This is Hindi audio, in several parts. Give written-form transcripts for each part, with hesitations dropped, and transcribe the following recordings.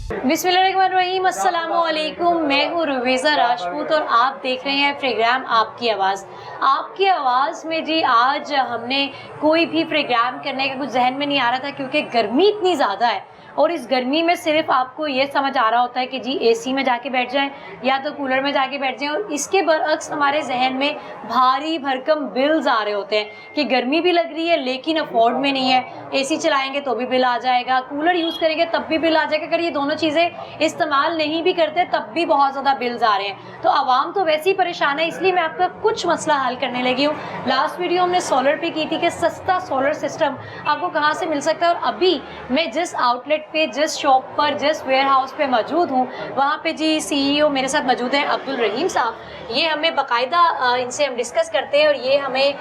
बिस्मिल्लाहिर्रहमानिर्रहीम, अस्सलामुअलैकुम। मैं हूँ रुवीज़ा राजपूत और आप देख रहे हैं प्रोग्राम आपकी आवाज़। आपकी आवाज़ में जी आज हमने कोई भी प्रोग्राम करने का कुछ जहन में नहीं आ रहा था, क्योंकि गर्मी इतनी ज़्यादा है और इस गर्मी में सिर्फ आपको ये समझ आ रहा होता है कि जी एसी में जाके बैठ जाएं या तो कूलर में जाके बैठ जाएं, और इसके बरअक्स हमारे जहन में भारी भरकम बिल्स आ रहे होते हैं कि गर्मी भी लग रही है लेकिन अफोर्ड में नहीं है, एसी चलाएंगे तो भी बिल आ जाएगा, कूलर यूज़ करेंगे तब भी बिल आ जाएगा, अगर ये दोनों चीज़ें इस्तेमाल नहीं भी करते तब भी बहुत ज़्यादा बिल्स आ रहे हैं। तो आवाम तो वैसे ही परेशान है, इसलिए मैं आपका कुछ मसला हल करने लगी हूँ। लास्ट वीडियो हमने सोलर पे की थी कि सस्ता सोलर सिस्टम आपको कहाँ से मिल सकता है, और अभी मैं जिस आउटलेट पे, जिस शॉप पर, जिस वेयर हाउस पे मौजूद हूँ वहाँ पे जी CEO मेरे साथ मौजूद हैं अब्दुल रहीम साहब। ये हमें बाकायदा इनसे हम डिस्कस करते हैं और ये हमें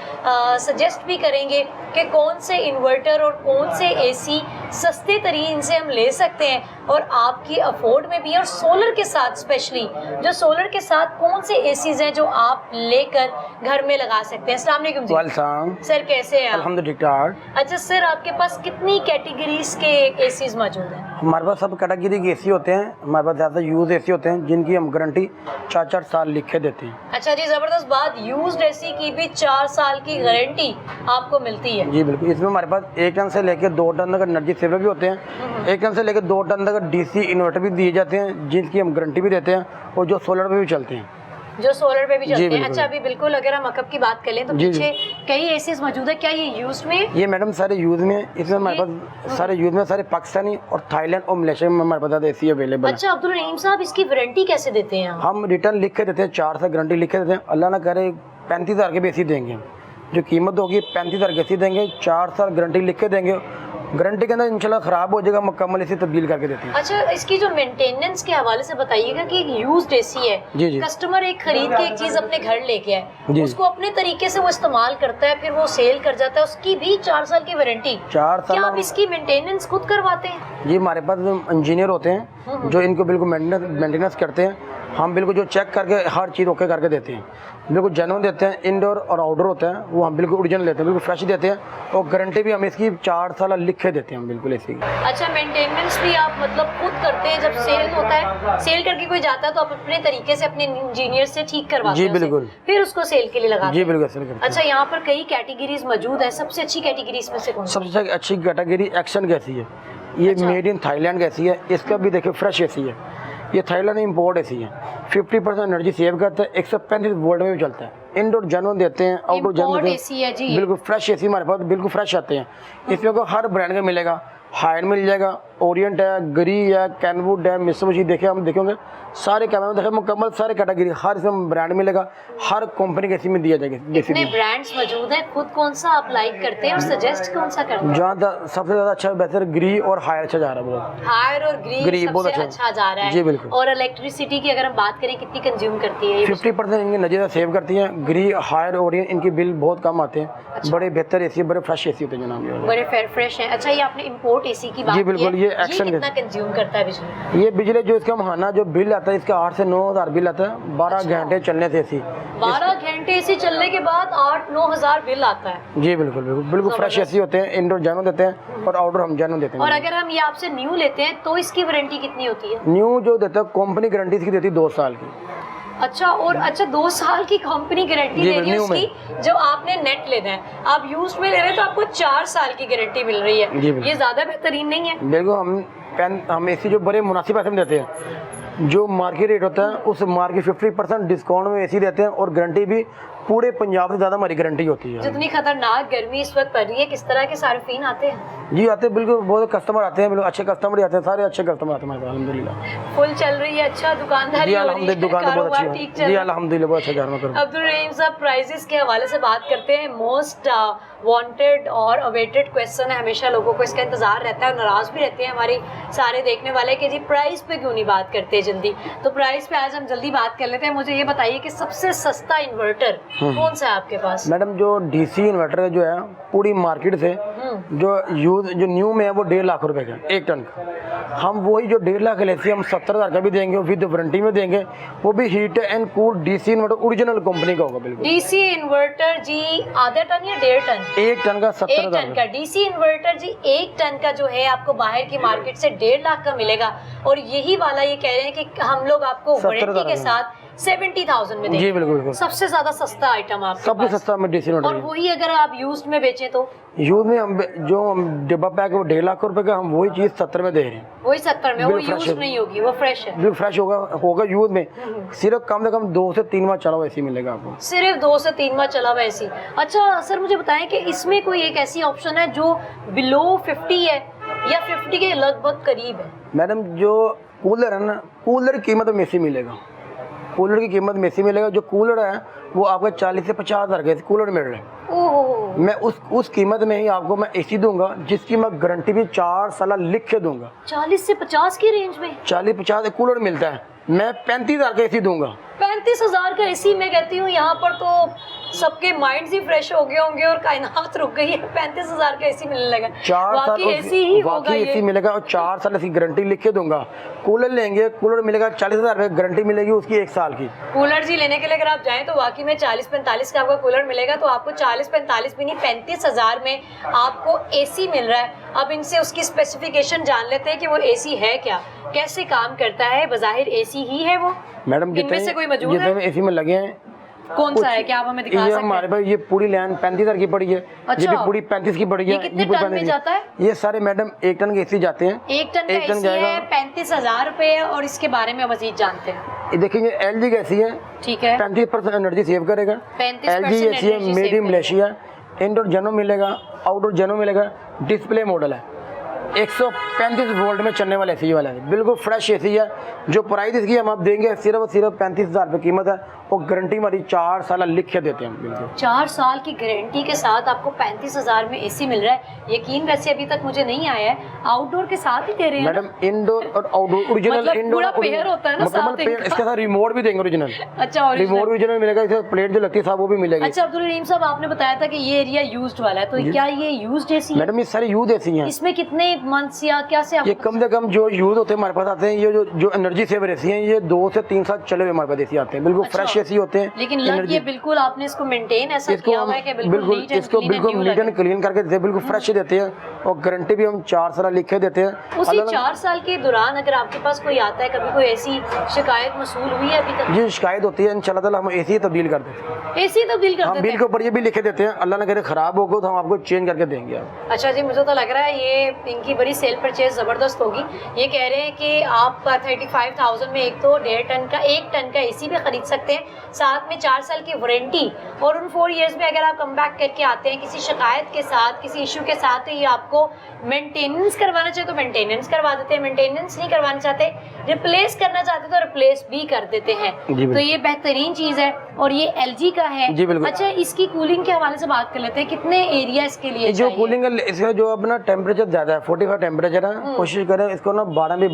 सजेस्ट भी करेंगे कि कौन से इन्वर्टर और कौन से एसी सस्ते तरीन से हम ले सकते हैं और आपकी अफोर्ड में भी है, और सोलर के साथ स्पेशली जो सोलर के साथ कौन से एसीज हैं जो आप लेकर घर में लगा सकते हैं। अस्सलाम वालेकुम जी। सर कैसे हैं आप? अल्हम्दुलिल्लाह। अच्छा सर, आपके पास कितनी कैटेगरीज के एसीज मौजूद हैं? हमारे पास सब कैटेगरी के एसी होते हैं। हमारे पास ज़्यादा यूज एसी होते हैं जिनकी हम गारंटी 4-4 साल लिख के देते हैं। अच्छा जी, ज़बरदस्त बात। यूज्ड एसी की भी 4 साल की गारंटी आपको मिलती है? जी बिल्कुल। इसमें हमारे पास 1 टन से लेकर 2 टन तक एनर्जी सेवर भी होते हैं। 1 टन से लेकर 2 टन तक DC इन्वर्टर भी दिए जाते हैं जिनकी हम गारंटी भी देते हैं और जो सोलर पे भी चलते हैं। जो सोलर पे भी चलते हैं। अच्छा, अभी बिल्कुल अगर हम अकब की बात करें तो पीछे कई एसीज मौजूद है, क्या ये यूज्ड में? ये मैडम सारे यूज में, इसमें हमारे पास सारे यूज में सारे पाकिस्तानी और थाईलैंड और मलेशिया में हमारे पास एसी अवेलेबल है। अच्छा अब्दुल रहीम साहब, इसकी वारंटी कैसे देते हैं? हम रिटर्न लिख के देते हैं, 4 साल गारंटी लिख के देते हैं। अल्लाह ना करे 35,000 के भी एसी देंगे हम। जो कीमत होगी 35,000 की एसी देंगे, 4 साल गारंटी लिख के देंगे। गारंटी के अंदर इंशाल्लाह खराब हो जाएगा मुकम्मल इसे तब्दील करके देते हैं। अच्छा, इसकी जो मेंटेनेंस के हवाले से बताइएगा कि यूज्ड एसी है, जी। कस्टमर एक खरीद के एक चीज अपने घर लेके आए, उसको अपने तरीके से वो इस्तेमाल करता है, फिर वो सेल कर जाता है, उसकी भी 4 साल की वारंटी। 4 साल। क्या आप इसकी मेंटेनेंस खुद करवाते हैं? जी, हमारे पास इंजीनियर होते हैं जो इनको बिल्कुल मेंटेनेंस करते हैं। हम बिल्कुल जो चेक करके हर चीज़ ओके करके देते हैं, बिल्कुल जेन्युइन देते हैं। इंडोर और आउटडोर होता है वो हम बिल्कुल ओरिजिनल देते हैं, बिल्कुल फ्रेश देते हैं, और गारंटी भी हम इसकी 4 साल लिख के देते हैं बिल्कुल ऐसी। अच्छा, मेंटेनेंस भी आप मतलब खुद करते हैं? जब सेल होता है, सेल करके कोई जाता है तो आप अपने तरीके से अपने इंजीनियर से ठीक करवाते हैं? जी बिल्कुल। फिर उसको सेल के लिए लगाते हैं? जी बिल्कुल। अच्छा, यहाँ पर कई कैटेगरीज मौजूद है, सबसे अच्छी कैटेगरी इसमें से कौन सी? सबसे अच्छी कैटेगरी एक्शन कैसी है, ये मेड इन थाईलैंड कैसी है। इसका भी देखिए फ्रेश एसी है, ये थाईलैंड इम्पोर्ट एसी है। 50% एनर्जी सेव करता है, 135 वोल्ट में भी चलता है। इंडोर जेन्युइन देते हैं, आउटडोर जेन्युइन एसी है जी। बिल्कुल फ्रेश एसी हमारे पास बिल्कुल फ्रेश आते हैं। इसमें को हर ब्रांड का मिलेगा, हायर मिल जाएगा, ओरिएंट है, गरी है, कैनवुड है, मित्सुबिशी देखिए, हम देखेंगे सारे कैमरे में देखे मुकम्मल सारे कैटेगरी, हर इसमें ब्रांड मिलेगा, हर कंपनी के एसी में दिया जाएगा। इतने ब्रांड्स मौजूद हैं, खुद कौन सा आप लाइक करते हैं और सजेस्ट कौन सा करते हैं? जहाँ सबसे ज़्यादा अच्छा बेहतर ग्री और हायर अच्छा जा रहा है। बहुत हायर और ग्री बहुत अच्छा जा रहा है। जी बिल्कुल। और इलेक्ट्रिसिटी की अगर हम बात करें, कितनी कंज्यूम करती है? 50% इनकी एनर्जी सेव करती है। ग्री, हायर, ओरियन इनकी बिल बहुत कम आते हैं। अच्छा। बड़े बेहतर एसी, बड़े फ्रेश एसी होते हैं जनाब, बड़े फ्रेश हैं। अच्छा, ये आपने इंपोर्ट एसी की बात की, बिल्कुल। ये एक्शन कितना कंज्यूम करता है बिजली? ये बिजली जो इसका महाना जो बिल आता है, इसका 8 से 9,000 बिल आता है। 12 घंटे चलने से एसी, 12 घंटे एसी चलने के बाद 8-9 हज़ार बिल आता है। जी बिल्कुल फ्रेश एसी होते हैं। इंडोर जेन्युइन देते हैं और आउटडोर हम जेन्युइन देते हैं। और अगर हम ये आपसे न्यू लेते हैं तो इसकी वारंटी कितनी होती है? न्यू जो देता है कंपनी गारंटी इसकी देती है 2 साल की। अच्छा, और अच्छा 2 साल की कंपनी गारंटी दे रही है उसकी, जो आपने नेट लेना है। आप यूज्ड में ले रहे हैं तो आपको 4 साल की गारंटी मिल रही है। ये ज्यादा बेहतरीन नहीं है? बिल्कुल। हम एसी जो बड़े मुनासिब पैसे में देते हैं, जो मार्केट रेट होता है उस मार्केट 50% डिस्काउंट में एसी देते हैं, और गारंटी भी पूरे पंजाब से ज़्यादा हमारी गारंटी होती है। जितनी खतरनाक गर्मी इस वक्त पड़ रही है, किस तरह के सार्फिन आते हैं? जी आते हैं, बिल्कुल बहुत कस्टमर आते हैं, बिल्कुल अच्छे कस्टमर ही आते हैं, सारे अच्छे कस्टमर आते हैं अल्हम्दुलिल्लाह। फुल चल रही है? अच्छा, दुकानदारी जी अल्हम्दुलिल्लाह, दुकान बहुत अच्छी है। जी अल्हम्दुलिल्लाह, बहुत अच्छा कार। अब्दुल रहीम साहब, प्राइसेस के हवाले से बात करते हैं। मोस्ट वांटेड और अवेटेड क्वेश्चन है, हमेशा लोगों को इसका इंतजार रहता है और नाराज भी रहते हैं हमारे सारे देखने वाले कि जी प्राइस पे क्यों नहीं बात करते जल्दी। तो प्राइस पे आज हम जल्दी बात कर लेते हैं। मुझे ये बताइए कि सबसे सस्ता इन्वर्टर कौन सा है आपके पास? मैडम जो डीसी इन्वर्टर जो है पूरी मार्केट से जो न्यू में है वो 1.5 लाख रुपए का 1 टन का। हम वही जो 1.5 लाख लेते हैं हम 70,000 का भी देंगे, विद वारंटी में देंगे। वो भी heat and cool DC inverter original company का होगा बिल्कुल। डीसी इन्वर्टर जी आधा टन या 1.5 टन? 1 टन का 1 टन 70,000 का डीसी इन्वर्टर जी 1 टन का जो है आपको बाहर की मार्केट से 1.5 लाख का मिलेगा, और यही वाला ये कह रहे हैं कि हम लोग आपको वारंटी के साथ 70,000 में देंगे। जी बिल्कुल बिल्कुल, सबसे ज्यादा सस्ता आइटम आपके सबसे पास। सस्ता में डीसी और इन्वर्टर। वही अगर आप यूज्ड में बेचें तो यूज में हम जो डिब्बा पैक है वो 1.5 लाख रुपए का, हम वही चीज 70 में दे रहे हैं। वही 70 में, वो बिल्कुल fresh यूज है। नहीं होगी, वो फ्रेश है। बिल्कुल फ्रेश होगा यूज में। सिर्फ कम से कम 2 से 3 बार चला हुआ ऐसी मिलेगा आपको। सिर्फ 2 से 3 बार चला हुआ ऐसी। अच्छा सर मुझे बताएं कि इसमें कोई एक ऐसी ऑप्शन है जो बिलो 50 है या 50 के लगभग करीब है? मैडम जो कूलर है ना, कूलर की कीमत में ऐसी मिलेगा, कूलर की कीमत में ऐसी मिलेगा। जो कूलर है वो आपको 40 से 50,000 का कूलर मिल रहा है। ओह, मैं उस कीमत में ही आपको मैं एसी दूंगा जिसकी मैं गारंटी भी 4 साल लिख के दूंगा। 40 से 50 की रेंज में 40-50 कूलर मिलता है, मैं 35,000 का एसी दूंगा। 35,000 का एसी? मैं कहती हूँ यहाँ पर तो सबके माइंड्स ही फ्रेश हो गए होंगे और कायनात रुक गई है। 35,000 का एसी मिलने लगा। 4 साल एसी ही होगा वाकई ये। एसी मिलेगा और 4 साल इसकी गारंटी लिख के दूंगा। कूलर लेंगे, कूलर मिलेगा 40,000 रुपये, गारंटी मिलेगी उसकी 1 साल की। कूलर जी लेने के लिए अगर आप जाएं तो वाकई में 40-45 का आपका कूलर मिलेगा, तो आपको 40-45 भी नहीं 35,000 में आपको एसी मिल रहा है। अब इनसे उसकी स्पेसिफिकेशन जान लेते हैं कि वो एसी है क्या, कैसे काम करता है। बजाहिर एसी ही है वो। मैडम इनमें से कोई मौजूद है? एसी में लगे हैं। कौन सा है, क्या आप हमें दिखा ये सकते हमारे हैं? पास ये पूरी लाइन 35,000 की पड़ी है। अच्छा। ये भी पूरी 35 की पड़ी है। ये कितने पूरी टन में 35 जाता है? ये सारे मैडम 1 टन के एसी जाते हैं। 1 टन का एक टन एसी जाएगा। है, 35,000 रुपए है, और इसके बारे में मजीद जानते हैं। ये देखिए ये LG का एसी है, ठीक है। 35% एनर्जी सेव करेगा। 35% LG एसी है, energy made save in Malaysia. Indoor जेनो मिलेगा, आउटडोर जेनो मिलेगा। डिस्प्ले मॉडल है, 135 वोल्ट में चलने वाला एसी वाला है, बिल्कुल फ्रेश एसी है। जो प्राइस इसकी हम आप देंगे सिर्फ 35,000 रुपये कीमत है, और गारंटी हमारी 4 साल लिख के देते हैं हम बिल्कुल। 4 साल की गारंटी के साथ आपको 35,000 में एसी मिल रहा है। यकीन वैसे अभी तक मुझे नहीं आया है। आउटडोर के साथ ही दे रहे हैं मैडम इंडोर और आउटडोर ओरिजिनल। मतलब इंडोर पूरा पेयर होता है ना साथ मुकम्मल पेयर, इनका। इसके साथ रिमोट भी देंगे ओरिजिनल। अच्छा, रिमोट ओरिजिनल मिलेगा, इसे प्लेट जो लगती है साहब वो भी मिलेगी। अच्छा अब्दुल रहीम साहब, आपने बताया था कि ये एरिया यूज्ड वाला है, तो क्या ये यूज्ड एसी है? मैडम ये सारे यूज एसी हैं। इसमें कितने मंथ्स या क्या से ये कम से कम जो यूज होते हैं हमारे पास आते हैं, ये जो एनर्जी सेवर एसी हैं, ये 2 से 3 साल चले हुए हमारे पास एसी आते हैं, बिल्कुल अच्छा। फ्रेश एसी होते हैं। लेकिन लग ये बिल्कुल आपने इसको मेंटेन ऐसा किया हुआ है कि बिल्कुल नीट एंड क्लीन करके देते हैं, बिल्कुल फ्रेश देते हैं, और गारंटी भी हम 4 साल लिखे देते हैं। उसी 4 साल के दौरान अगर आपके पास कोई आता है, कभी कोई ऐसी शिकायत मसूल हुई है अभी तक? जी शिकायत होती है, इंशाल्लाह ताला हम एसी तब्दील कर देते हैं। एसी तब्दील कर हम देते बिल हैं? के ऊपर ये भी लिखे देते हैं, अल्लाह ना करे खराब होगा तो हम आपको चेंज करके देंगे आप। अच्छा जी, मुझे तो लग रहा है ये इनकी बड़ी सेल परचेज ज़बरदस्त होगी। ये कह रहे हैं कि आप 35,000 में एक तो 1.5 टन का एसी भी खरीद सकते हैं, साथ में 4 साल की वारंटी, और उन 4 इयर्स में अगर आप कम बैक करके आते हैं किसी शिकायत के साथ, किसी इशू के साथ, तो ये आपको मेंटेनेंस करवाना चाहिए तो मेंटेनेंस करवा देते हैं, मेंटेनेंस नहीं करवाना चाहते, रिप्लेस करना चाहते तो रिप्लेस भी कर देते हैं। तो ये बेहतरीन चीज़ है, और ये LG का है। जी बिल्कुल। अच्छा, इसकी कूलिंग के हवाले से बात कर लेते हैं, कितने एरिया इसके लिए जो चाहिए? कूलिंग है इसका जो अपना टेम्परेचर ज़्यादा है, 45 टेम्परेचर है, कोशिश करें इसको ना 12 में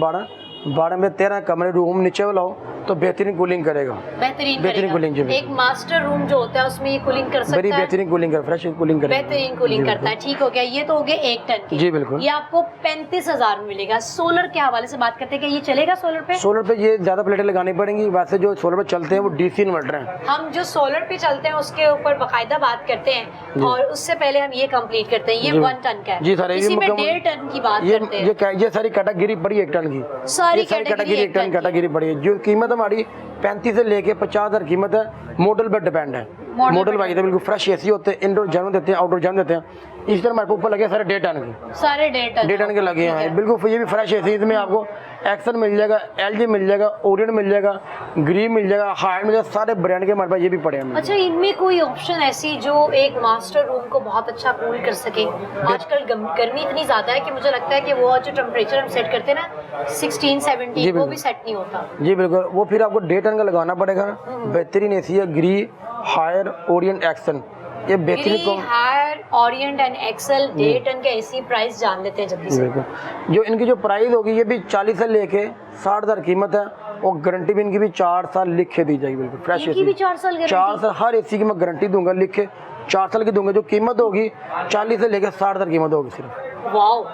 12 में 13 कमरे रूम नीचे वाला हो तो बेहतरीन कूलिंग करेगा। बेहतरीन कूलिंग जी। एक मास्टर रूम जो होता है उसमें ये कूलिंग कर सकता बड़ी है? बेहतरीन कूलिंग कर, फ्रेश कूलिंग करेगा। बेहतरीन कूलिंग करता है। ठीक हो गया, ये तो हो गया 1 टन की। जी बिल्कुल। ये आपको 35,000 में मिलेगा। सोलर के हवाले से बात करते हैं कि ये चलेगा सोलर पे? सोलर पे ये ज़्यादा प्लेटें लगानी पड़ेंगी, वैसे जो सोलर पे चलते हैं वो डीसी इन्वर्टर हैं। हम जो सोलर पे चलते हैं उसके ऊपर बाकायदा बात करते हैं, और उससे पहले हम ये कंप्लीट करते हैं। ये 1 टन का है जी सर, इसी में 1.5 टन की बात करते हैं। ये सारी कैटेगरी पड़ी 1 टन की, सारी कैटेगरी 1 टन कैटेगरी पड़ी है। जो कीमत हमारी 35 से लेके 50,000 कीमत है, मॉडल पर डिपेंड है। मॉडल वाइज है, बिल्कुल फ्रेश एसी होते हैं, इंडोर जैम देते हैं, आउटडोर जैम देते हैं। इस तरह हमारे ऊपर लगे सारे 1.5 टन के, सारे 1.5 टन के लगे हैं, बिल्कुल। ये भी फ्रेश एसी, इसमें आपको एक्सन मिल जाएगा, LG मिल जाएगा, ओरियंट मिल जाएगा, ग्री मिल जाएगा, हाइड मिल जाएगा, सारे ब्रांड के हमारे पास ये भी पड़े हैं। अच्छा, इनमें कोई ऑप्शन ऐसी जो एक मास्टर रूम को बहुत अच्छा कूल कर सके? आजकल गर्मी इतनी ज्यादा है कि मुझे लगता है कि वो जो टेम्परेचर हम सेट करते हैं ना 16-17, वो भी सेट नहीं होता। जी बिल्कुल, वो फिर आपको 1.5 टन का लगाना पड़ेगा। बेहतरीन एसी है, ग्री, हायर, ओरियंट, एक्सन, ये बेहतरीन Haier Orient and Excel 1.5 ton के एसी प्राइस जान लेते हैं जल्दी से। बिल्कुल। जो इनकी जो प्राइस होगी ये भी 40 से लेके 60,000 कीमत है, और गारंटी भी इनकी भी 4 साल लिख के दी जाएगी, बिल्कुल फ्रेश इनकी भी एसी। 4 साल 4 साल हर एसी की मैं गारंटी दूंगा, लिख के 4 साल की दूंगा। जो कीमत होगी 40 से लेकर 60,000 कीमत होगी सिर्फ। वाओ,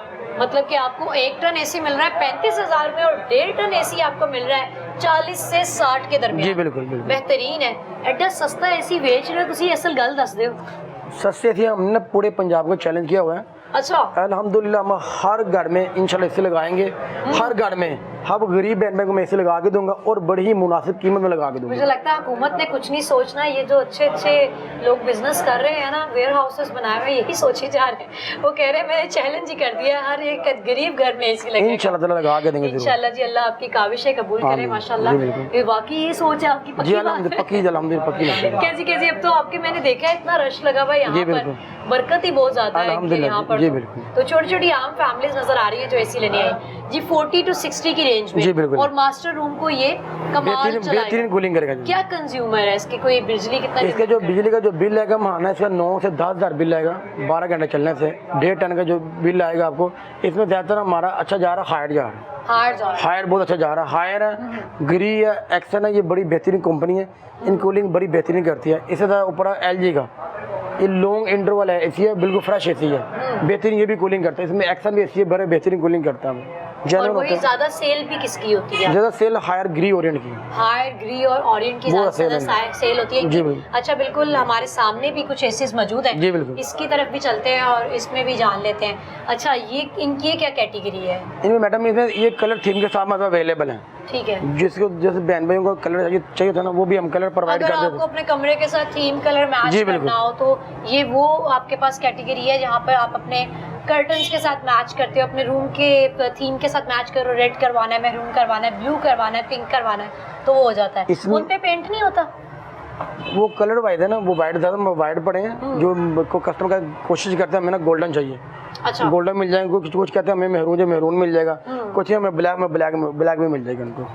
मतलब कि आपको 1 टन एसी मिल रहा है 35,000 में, और 1.5 टन एसी आपको मिल रहा है 40 से 60 के दरमियान। जी बिल्कुल बिल्कुल बेहतरीन है। एड्डा सस्ता एसी बेच रहे हो तुसी, असल गल दस दो। सस्ते एसी हमने पूरे पंजाब को चैलेंज किया हुआ है। अच्छा, अल्हम्दुलिल्लाह हम हर घर में इंशाल्लाह एसी लगाएंगे, हर घर में। हम गरीब बहन को मैं एसी लगा के दूंगा और बड़ी ही मुनासिब कीमत में लगा के दूंगा। मुझे लगता है हुकूमत ने कुछ नहीं सोचना, ये जो अच्छे अच्छे लोग बिजनेस कर रहे हैं ना, वेयर हाउसेस बनाए हुए, यही सोचे जा रहे हैं। वो कह रहे हैं मैंने चैलेंज ही कर दिया, हर एक गरीब घर में एसी लगेगा। इंशाल्लाह ताला लगा के देंगे इंशाल्लाह जी, अल्लाह आपकी काविशें कबूल करे। आमीन। माशाल्लाह, जी, बिल्कुल। ये वाकई ये सोच है आपकी, जी पक्की बात है। अल्हम्दुलिल्लाह पक्की कैसी कैसी, अब तो आपके मैंने देखा है इतना रश लगा हुआ है यहाँ जी, पर, बिल्कुल। बरकत ही बहुत ज्यादा है इनके अल्हम्दुलिल्लाह, यहाँ पर। जी, बिल्कुल। तो छोटी छोटी आम फैमिलीज नजर आ रही है जो एसी लेने आई जी, 40 to 60 की रेंज जी, में, बिल्कुल। और मास्टर रूम को ये कमाल बेहतरीन चलाएगा। बेहतरीन कूलिंग करेगा जी। क्या कंज्यूमर है इसके, कोई बिजली कितना इसके जो बिजली का जो बिल आएगा महाना, इसका 9 से 10,000 बिल आएगा 12 घंटे चलने से। 1.5 टन का जो बिल आएगा आपको, इसमें ज़्यादातर हमारा अच्छा जा रहा है, हायर जा रहा है। हार्ड जा रहा है? हायर बहुत अच्छा जा रहा है। हायर है, ग्री है, एक्सन है, ये बड़ी बेहतरीन कंपनी है, इन कूलिंग बड़ी बेहतरीन करती है। इससे ज़्यादा ऊपर है LG का, ये लॉन्ग इंटरवल है एसी है, बिल्कुल फ्रेश एसी है, बेहतरीन ये भी कूलिंग करता है। इसमें एक्सन भी एसी है, बड़े बेहतरीन कूलिंग करता है। और जेन्युइन वही होता है। ज्यादा सेल भी किसकी होती है? ज़्यादा सेल हायर ग्री ओरिएंट की। हायर ग्री और ऑरियंट की वो ज्यादा सेल सेल होती है जी, कि- बिल्कुल। अच्छा, बिल्कुल हमारे सामने भी कुछ एसीज मौजूद हैं, जी, बिल्कुल। इसकी तरफ भी चलते हैं और इसमें भी जान लेते हैं। अच्छा, ये इनकी क्या कैटेगरी है? इनमें मैडम इसमें ये कलर थीम के साथ मतलब अवेलेबल है। ठीक है, जिसको जैसे बहन भाइयों को कलर चाहिए था ना, वो भी हम कलर प्रोवाइड अगर कर आपको देते अपने कमरे के साथ थीम कलर मैच जी, बिल्कुल। करना हो तो ये वो आपके पास कैटेगरी है जहाँ पर आप अपने कर्टन्स के साथ मैच करते हो, अपने रूम के थीम के साथ मैच करो, रेड करवाना है, मैरून करवाना है, ब्लू करवाना है, पिंक करवाना है, तो वो हो जाता है। इसमें- उन पे पेंट नहीं होता? वो कलर वाइड है ना, वो वाइड ज़्यादा वाइड पड़े हैं। जो को कस्टमर का कोशिश करते हैं हमें ना गोल्डन चाहिए, अच्छा, गोल्डन मिल जाएगा। कुछ कहते हैं हमें मेहरून, जो मेहरून मिल जाएगा। कुछ हमें ब्लैक में मिल जाएगा उनको।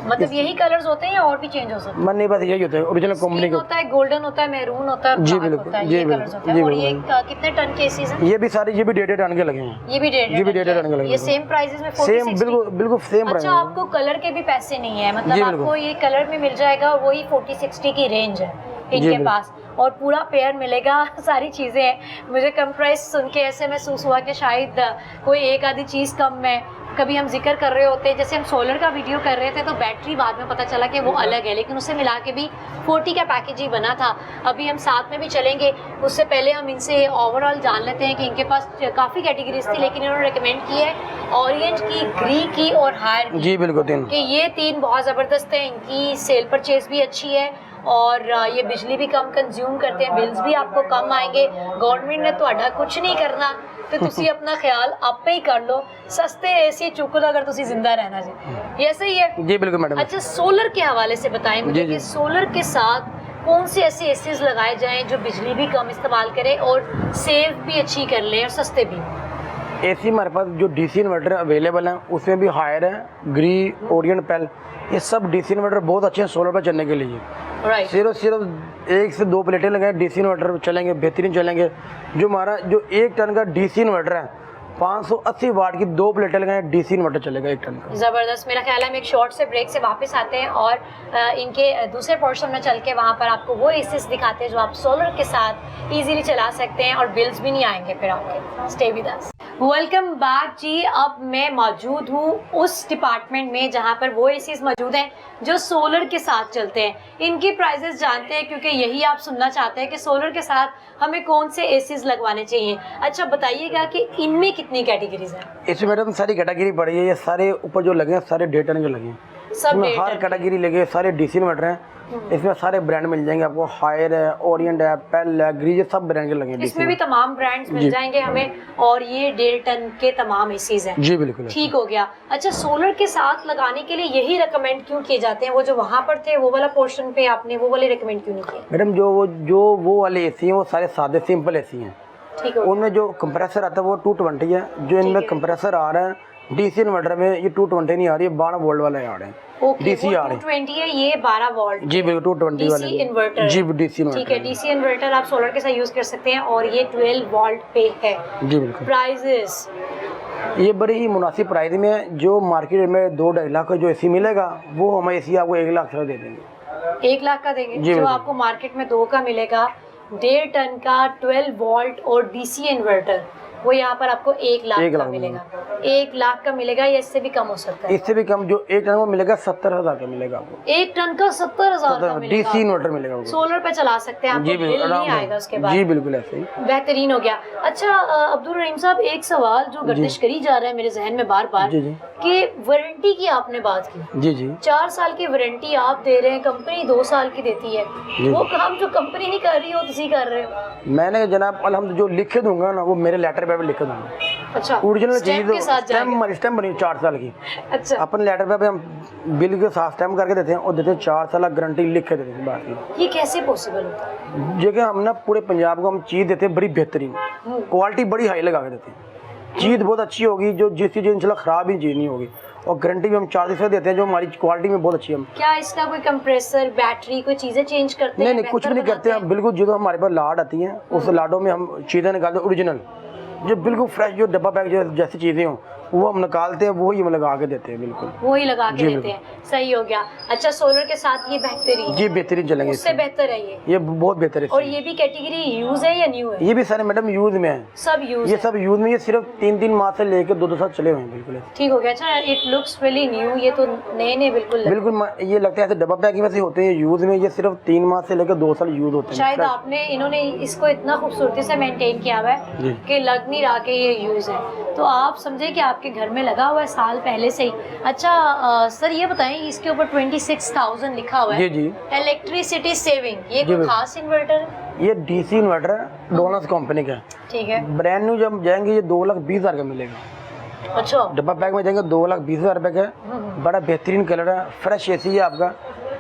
मतलब यही कलर्स होते हैं या और भी चेंज हो सकते हैं? मन नहीं, बस यही होता है ओरिजिनल कंपनी पिंक का। होता है, गोल्डन होता है, मैरून होता है, जी, ब्लैक बिल्कुल, होता है, जी, ये बिल्कुल, कलर्स होते हैं। जी, और ये बिल्कुल। कितने टन केसेस हैं? ये भी सारे ये भी 1.5 टन के लगे हैं। ये भी 1.5 ये भी 1.5 टन के लगे ये हैं। सेम प्राइसेस में 40, सेम 60? बिल्कुल बिल्कुल सेम अच्छा, आपको कलर के भी पैसे नहीं है, जी, मतलब बिल्कुल। आपको ये कलर में मिल जाएगा और वही 40-60 की रेंज है इनके बिल्कुल। पास, और पूरा पेयर मिलेगा। सारी चीज़ें हैं। मुझे कम प्राइस सुन के ऐसे महसूस हुआ कि शायद कोई एक आधी चीज़ कम है। कभी हम जिक्र कर रहे होते हैं, जैसे हम सोलर का वीडियो कर रहे थे तो बैटरी बाद में पता चला कि वो अलग है, लेकिन उससे मिला के भी 40 का पैकेज ही बना था। अभी हम साथ में भी चलेंगे, उससे पहले हम इनसे ओवरऑल जान लेते हैं कि इनके पास काफ़ी कैटेगरीज थी, लेकिन इन्होंने रिकमेंड की है ऑरिएंट की, ग्री की और हायर की, जी बिल्कुल तीन। कि ये 3 बहुत ज़बरदस्त है। इनकी सेल परचेज भी अच्छी है और ये बिजली भी कम कंज्यूम करते हैं, बिल्स भी आपको कम आएंगे। गवर्नमेंट ने ਤੁਹਾਡਾ कुछ नहीं करना, तो तुसी अपना ख्याल आपे ही कर लो। सस्ते एसी चुक लो अगर तुसी जिंदा रहना जी, ये सही है। जी बिल्कुल मैडम। अच्छा, सोलर के हवाले से बताएं मुझे जी, जी। कि सोलर के साथ कौन से ऐसे एसीज लगाए जाएं जो बिजली भी कम इस्तेमाल करें और सेव भी अच्छी कर लें और सस्ते भी। एसी हमारे पास जो डीसी इन्वर्टर अवेलेबल हैं उसमें भी हायर है, ग्री, ओरिएंट, पेल, ये सब डीसी इन्वर्टर बहुत अच्छे हैं सोलर पर चलने के लिए। राइट, सिर्फ 1 से 2 प्लेटें लगाएं, डीसी इन्वर्टर चलेंगे, बेहतरीन चलेंगे। जो हमारा जो 1 टन का डीसी इन्वर्टर है, 580 वाट की 2 प्लेटें लगाएं, डीसी इन्वर्टर चलेगा 1 टन का। ज़बरदस्त। मेरा ख्याल है हम एक शॉर्ट से ब्रेक से वापस आते हैं और इनके दूसरे पोर्शन में चल के वहाँ पर आपको वो एसीज दिखाते हैं जो आप सोलर के साथ इजीली चला सकते हैं और बिल्स भी नहीं आएंगे फिर आपके। Stay with us. Welcome back जी। अब मैं मौजूद हूँ उस डिपार्टमेंट में जहाँ पर वो एसीज मौजूद हैं जो सोलर के साथ चलते हैं। इनकी प्राइजेस जानते हैं क्योंकि यही आप सुनना चाहते हैं कि सोलर के साथ हमें कौन से एसीज लगवाने चाहिए। अच्छा, बताइएगा कि इनमें कितनी कैटेगरीज हैं? इसमें मैडम सारी कैटेगरी पड़ी है, ये सारे ऊपर जो लगे हैं सारे 1.5 टन के लगे हैं। सब इसमें 1.5 हर टन। कैटेगरी लगे, सारे डीसी इन्वर्टर हैं। इसमें सारे ब्रांड मिल जाएंगे आपको, हायर है, ओरिएंट है, पेल है, ग्री, सब ब्रांड के लगे हैं इसमें भी DC में। तमाम ब्रांड्स मिल जी। जाएंगे हमें, और ये 1.5 टन के तमाम एसीज हैं। जी बिल्कुल। ठीक हो गया। अच्छा, सोलर के साथ लगाने के लिए यही रिकमेंड क्यों किए जाते हैं? वो जो वहाँ पर थे वो वाला पोर्शन पे आपने वो वाले रिकमेंड क्यों नहीं किए? मैडम जो वो वाले एसी हैं वो सारे सादे सिंपल एसी हैं। ठीक हो उनमें जो कंप्रेसर आता है वो 220 है। जो इनमें है। कंप्रेसर आ रहा है डीसी इन्वर्टर में ये 220 नहीं आ रही है, 12 वोल्ट वाले आ रहे हैं। ओके, डीसी आ वो रहे हैं 220 है, ये 12 वोल्ट जी बिल्कुल 220 वाले डीसी इन्वर्टर। जी डीसी ठीक है, इन्वर्टर डीसी इन्वर्टर आप सोलर के साथ यूज कर सकते हैं और ये 12 वोल्ट पे है। जी बिल्कुल। प्राइजेस ये बड़ी ही मुनासिब प्राइस में है। जो मार्केट में 2-2.5 लाख का जो एसी मिलेगा वो हम एसी आपको 1 लाख से दे देंगे। 1 लाख का देंगे, जी जो बिल्कुल। आपको मार्केट में 2 का मिलेगा, 1.5 टन का 12 वोल्ट और डीसी इन्वर्टर, वो यहाँ पर आपको 1 लाख 1 का लाख मिलेगा। 1 लाख का मिलेगा या इससे भी कम हो सकता है? इससे भी कम, जो 1 टन वो मिलेगा 70,000 का मिलेगा आपको। 1 टन का 70,000 का मिलेगा। डीसी इन्वर्टर मिलेगा आपको। सोलर पे चला सकते हैं, आपको जी बिल बिल्कुल नहीं आराम आएगा से। उसके बाद। जी बिल्कुल ऐसे ही। बेहतरीन हो गया। अच्छा अब्दुल रहीम साहब, एक सवाल जो गर्दिश करी जा रहा है मेरे जहन में बार बार, जी जी कि वारंटी की आपने बात की, जी जी 4 साल की वारंटी आप दे रहे हैं, कंपनी 2 साल की देती है, जी। वो काम जो कंपनी नहीं कर रही हो तुसी कर रहे हो। मैंने जनाब अलहमद जो लिखे दूंगा ना वो मेरे लेटर पे लिख दूंगा। अच्छा, ओरिजिनल स्टैम्प चीज के साथ जाएगा। स्टैम्प बनी 4 साल की, अच्छा, अपन लेटर पे हम बिल के साथ स्टैम्प करके देते हैं और देते हैं 4 साल गारंटी लिख के देते हैं बात की। ये कैसे पॉसिबल होता है? जगह हम ना पूरे पंजाब को हम चीज़ देते हैं बड़ी बेहतरीन, क्वालिटी बड़ी हाई लगा के देते हैं। चीज़ बहुत अच्छी होगी, जो जिस चीज़ इंशाल्लाह ख़राब ही चीज़ नहीं होगी, और गारंटी भी हम 4 दिन से देते हैं जो हमारी क्वालिटी में बहुत अच्छी है। हम क्या इसका कोई कंप्रेसर, बैटरी, कोई चीजें चेंज करते हैं? नहीं कुछ भी नहीं करते हैं, बिल्कुल जो हमारे पास लाड आती हैं उस लाडों में हम चीज़ें निकालते हैं ओरिजिनल, जो बिल्कुल फ्रेश, जो डब्बा पैक जो जैसी चीज़ें हों वो हम निकालते हैं, वही हम लगा के देते हैं बिल्कुल। वो ही लगा के जी, देते हैं, सही हो गया। अच्छा, सोलर के साथ ये बेहतरीन, जी बेहतरीन चलेंगे, उससे बेहतर है ये बहुत बेहतर है। और ये भी कैटेगरी यूज है या न्यू है? ये भी सारे मैडम यूज में है, सब यूज ये है। सब यूज में, ये सिर्फ 3-3 माह से लेकर 2-2 साल चले हुए हैं बिल्कुल। ठीक हो गया। अच्छा, इट लुक्स रियली न्यू, ये तो नए नए बिल्कुल लग- बिल्कुल ये लगता है ऐसे डब्बा पैकिंग में से होते हैं यूज में, ये सिर्फ 3 माह से लेकर 2 साल यूज होते हैं। शायद आपने इन्होंने इसको इतना खूबसूरती से मेंटेन किया हुआ है जी। कि लग नहीं रहा कि ये यूज है, तो आप समझे कि आपके घर में लगा हुआ है साल पहले से ही। अच्छा सर, ये बताएं, इसके ऊपर 26,000 लिखा हुआ है, जी जी इलेक्ट्रिसिटी सेविंग, ये जी, कोई खास इन्वर्टर है? ये डीसी इन्वर्टर है, डोनस कंपनी का, ठीक है। ब्रांड न्यू जब जाएंगे ये 2,20,000 का मिलेगा। अच्छा, डब्बा पैक में जाएंगे 2,20,000 रुपए का, बड़ा बेहतरीन कलर है, फ्रेश एसी है आपका।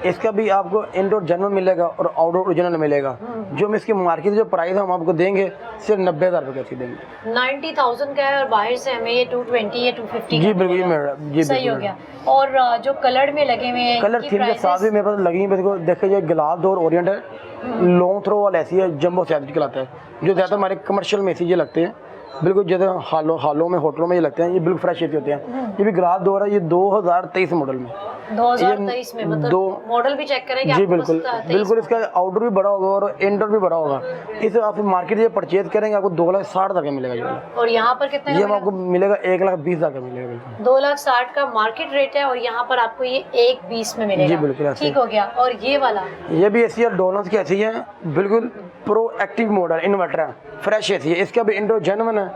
इसका भी आपको इंडोर जनरल मिलेगा और आउटडोर ओरिजिनल मिलेगा। जो हम इसकी मार्केट जो प्राइस है हम आपको देंगे सिर्फ 90,000 रुपये का देंगे। 90,000 का है और बाहर से हमें ये 220 या 250 जी का बिल्कुल मिलेगा। जी सही हो बिल्कुल। गया। और जो कलर में लगे हुए हैं, कलर इनकी थीम के prices- साथ भी मेरे पास लगी है। देखिए ये गुलाब दौर ओरिएंट है, लॉन्ग थ्रो वाला ऐसी है, जंबो सैद कहलाता है, जो ज़्यादा हमारे कमर्शियल में ये लगते हैं, बिल्कुल ज़्यादा हालों में होटलों में ये लगते हैं, ये बिल्कुल फ्रेश एसी होते हैं। ये भी गुलाब दौर है, ये 2023 मॉडल में, 2023 में, मतलब दो- मॉडल भी चेक करें कि जी आपको बिल्कुल बस 23 बिल्कुल। इसका आउटडोर भी बड़ा होगा और इंडोर भी बड़ा होगा। इसे आप मार्केट से परचेज करेंगे आपको 2,60,000 का मिलेगा। ये और यहाँ पर कितने ये का आपको मिलेगा 1,20,000 का मिलेगा बिल्कुल। 2,60,000 का मार्केट रेट है और यहाँ पर आपको ये 1,20 में मिलेगा। जी बिल्कुल ऐसे। ठीक हो गया। और ये वाला ये भी एसी है, डोनस की एसी है, बिल्कुल प्रो एक्टिव मॉडल इन्वर्टर है, फ्रेश एसी है। इसका भी इंडोर जेन्युइन है,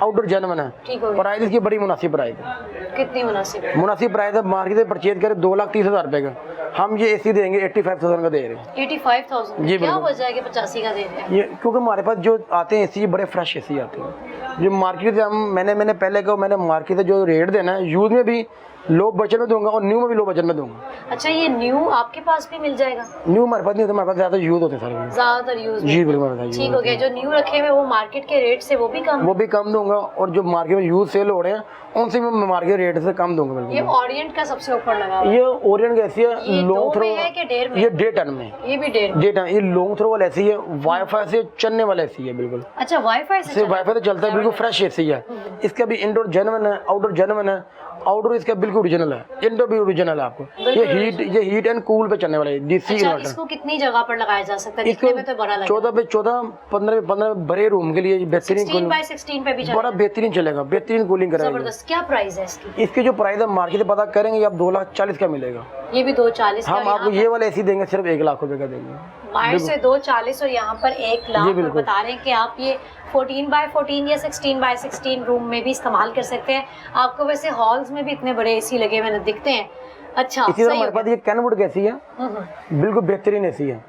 आउटडोर जेन्युइन है। ठीक हो गया। प्राइस इसकी बड़ी मुनासिब प्राइस है, कितनी मुनासिब है? मुनासिब प्राइस है। मार्केट से परचेज करें 2,30,000 रुपये का, हम ये एसी देंगे 85,000 का दे रहे हैं। 85,000 जी, क्या बिल्कुल। वजह है कि 85 का दे रहे हैं? ये क्योंकि हमारे पास जो आते हैं एसी बड़े फ्रेश एसी आते हैं, जो मार्केट से हम मैंने पहले कहा, मैंने मार्केट से जो रेट देना है यूज में भी लो बजट में दूंगा और न्यू में भी लो बजट में दूंगा। अच्छा, ये न्यू आपके पास भी मिल जाएगा? न्यू हमारे पास नहीं होता, हमारे पास ज़्यादा यूज होते हैं सारे। ज्यादातर यूज जी बिल्कुल हमारे पास ठीक use हो गया। जो न्यू रखे हुए वो मार्केट के रेट से वो भी कम वो भी कम दूंगा, और जो मार्केट में यूज सेल हो रहे हैं उनसे मैं मार्केट रेट से कम दूंगा है। ये बिल्कुल। ओरिएंट का सबसे ऊपर लगा हुआ है। ये ओरिएंट की ऐसी है, ये लॉन्ग 2 थ्रो, में है कि 1.5 में? ये 1.5 टन में, ये भी 1.5। 1.5 टन। ये लॉन्ग थ्रो वाला ऐसी है, वाईफाई से चलने वाला ऐसी है बिल्कुल। अच्छा, वाईफाई से वाईफाई से चलता है, बिल्कुल फ्रेश एसी है। इसका भी इंडोर जेन्युइन है, आउटडोर जेन्युइन है। आउटडोर इसका बिल्कुल ओरिजिनल है, इंडोर भी ओरिजिनल है आपको। ये हीट एंड कूल पे चलने वाला है डीसी अच्छा, इन्वर्टर। इसको कितनी जगह पर लगाया जा सकता है? इसको दिखने में तो बड़ा लगेगा। 14 पे 14, 15 पे 15 बड़े रूम के लिए बेहतरीन 16 कूलिंग, बाय 16 पे भी बड़ा चलेगा। बेहतरीन चलेगा, बेहतरीन कूलिंग करेगा। जबरदस्त। क्या प्राइस है इसकी? इसकी जो प्राइस है मार्केट से पता करेंगे आप 2,40,000 का मिलेगा। ये भी 240 का। हम आपको ये वाला एसी देंगे सिर्फ 1,00,000 रुपए का देंगे। बाहर से 240 और यहाँ पर 1,00,000 जी, और बिल्कुल। बता रहे हैं कि आप ये 14 बाय 14 या 16 बाय 16 रूम में भी इस्तेमाल कर सकते हैं। आपको वैसे हॉल्स में भी इतने बड़े एसी लगे हुए दिखते हैं। अच्छा, इसी तरह सही हमारे हो पास ये कैनवुड की एसी है, गया। बिल्कुल बेहतरीन एसी है।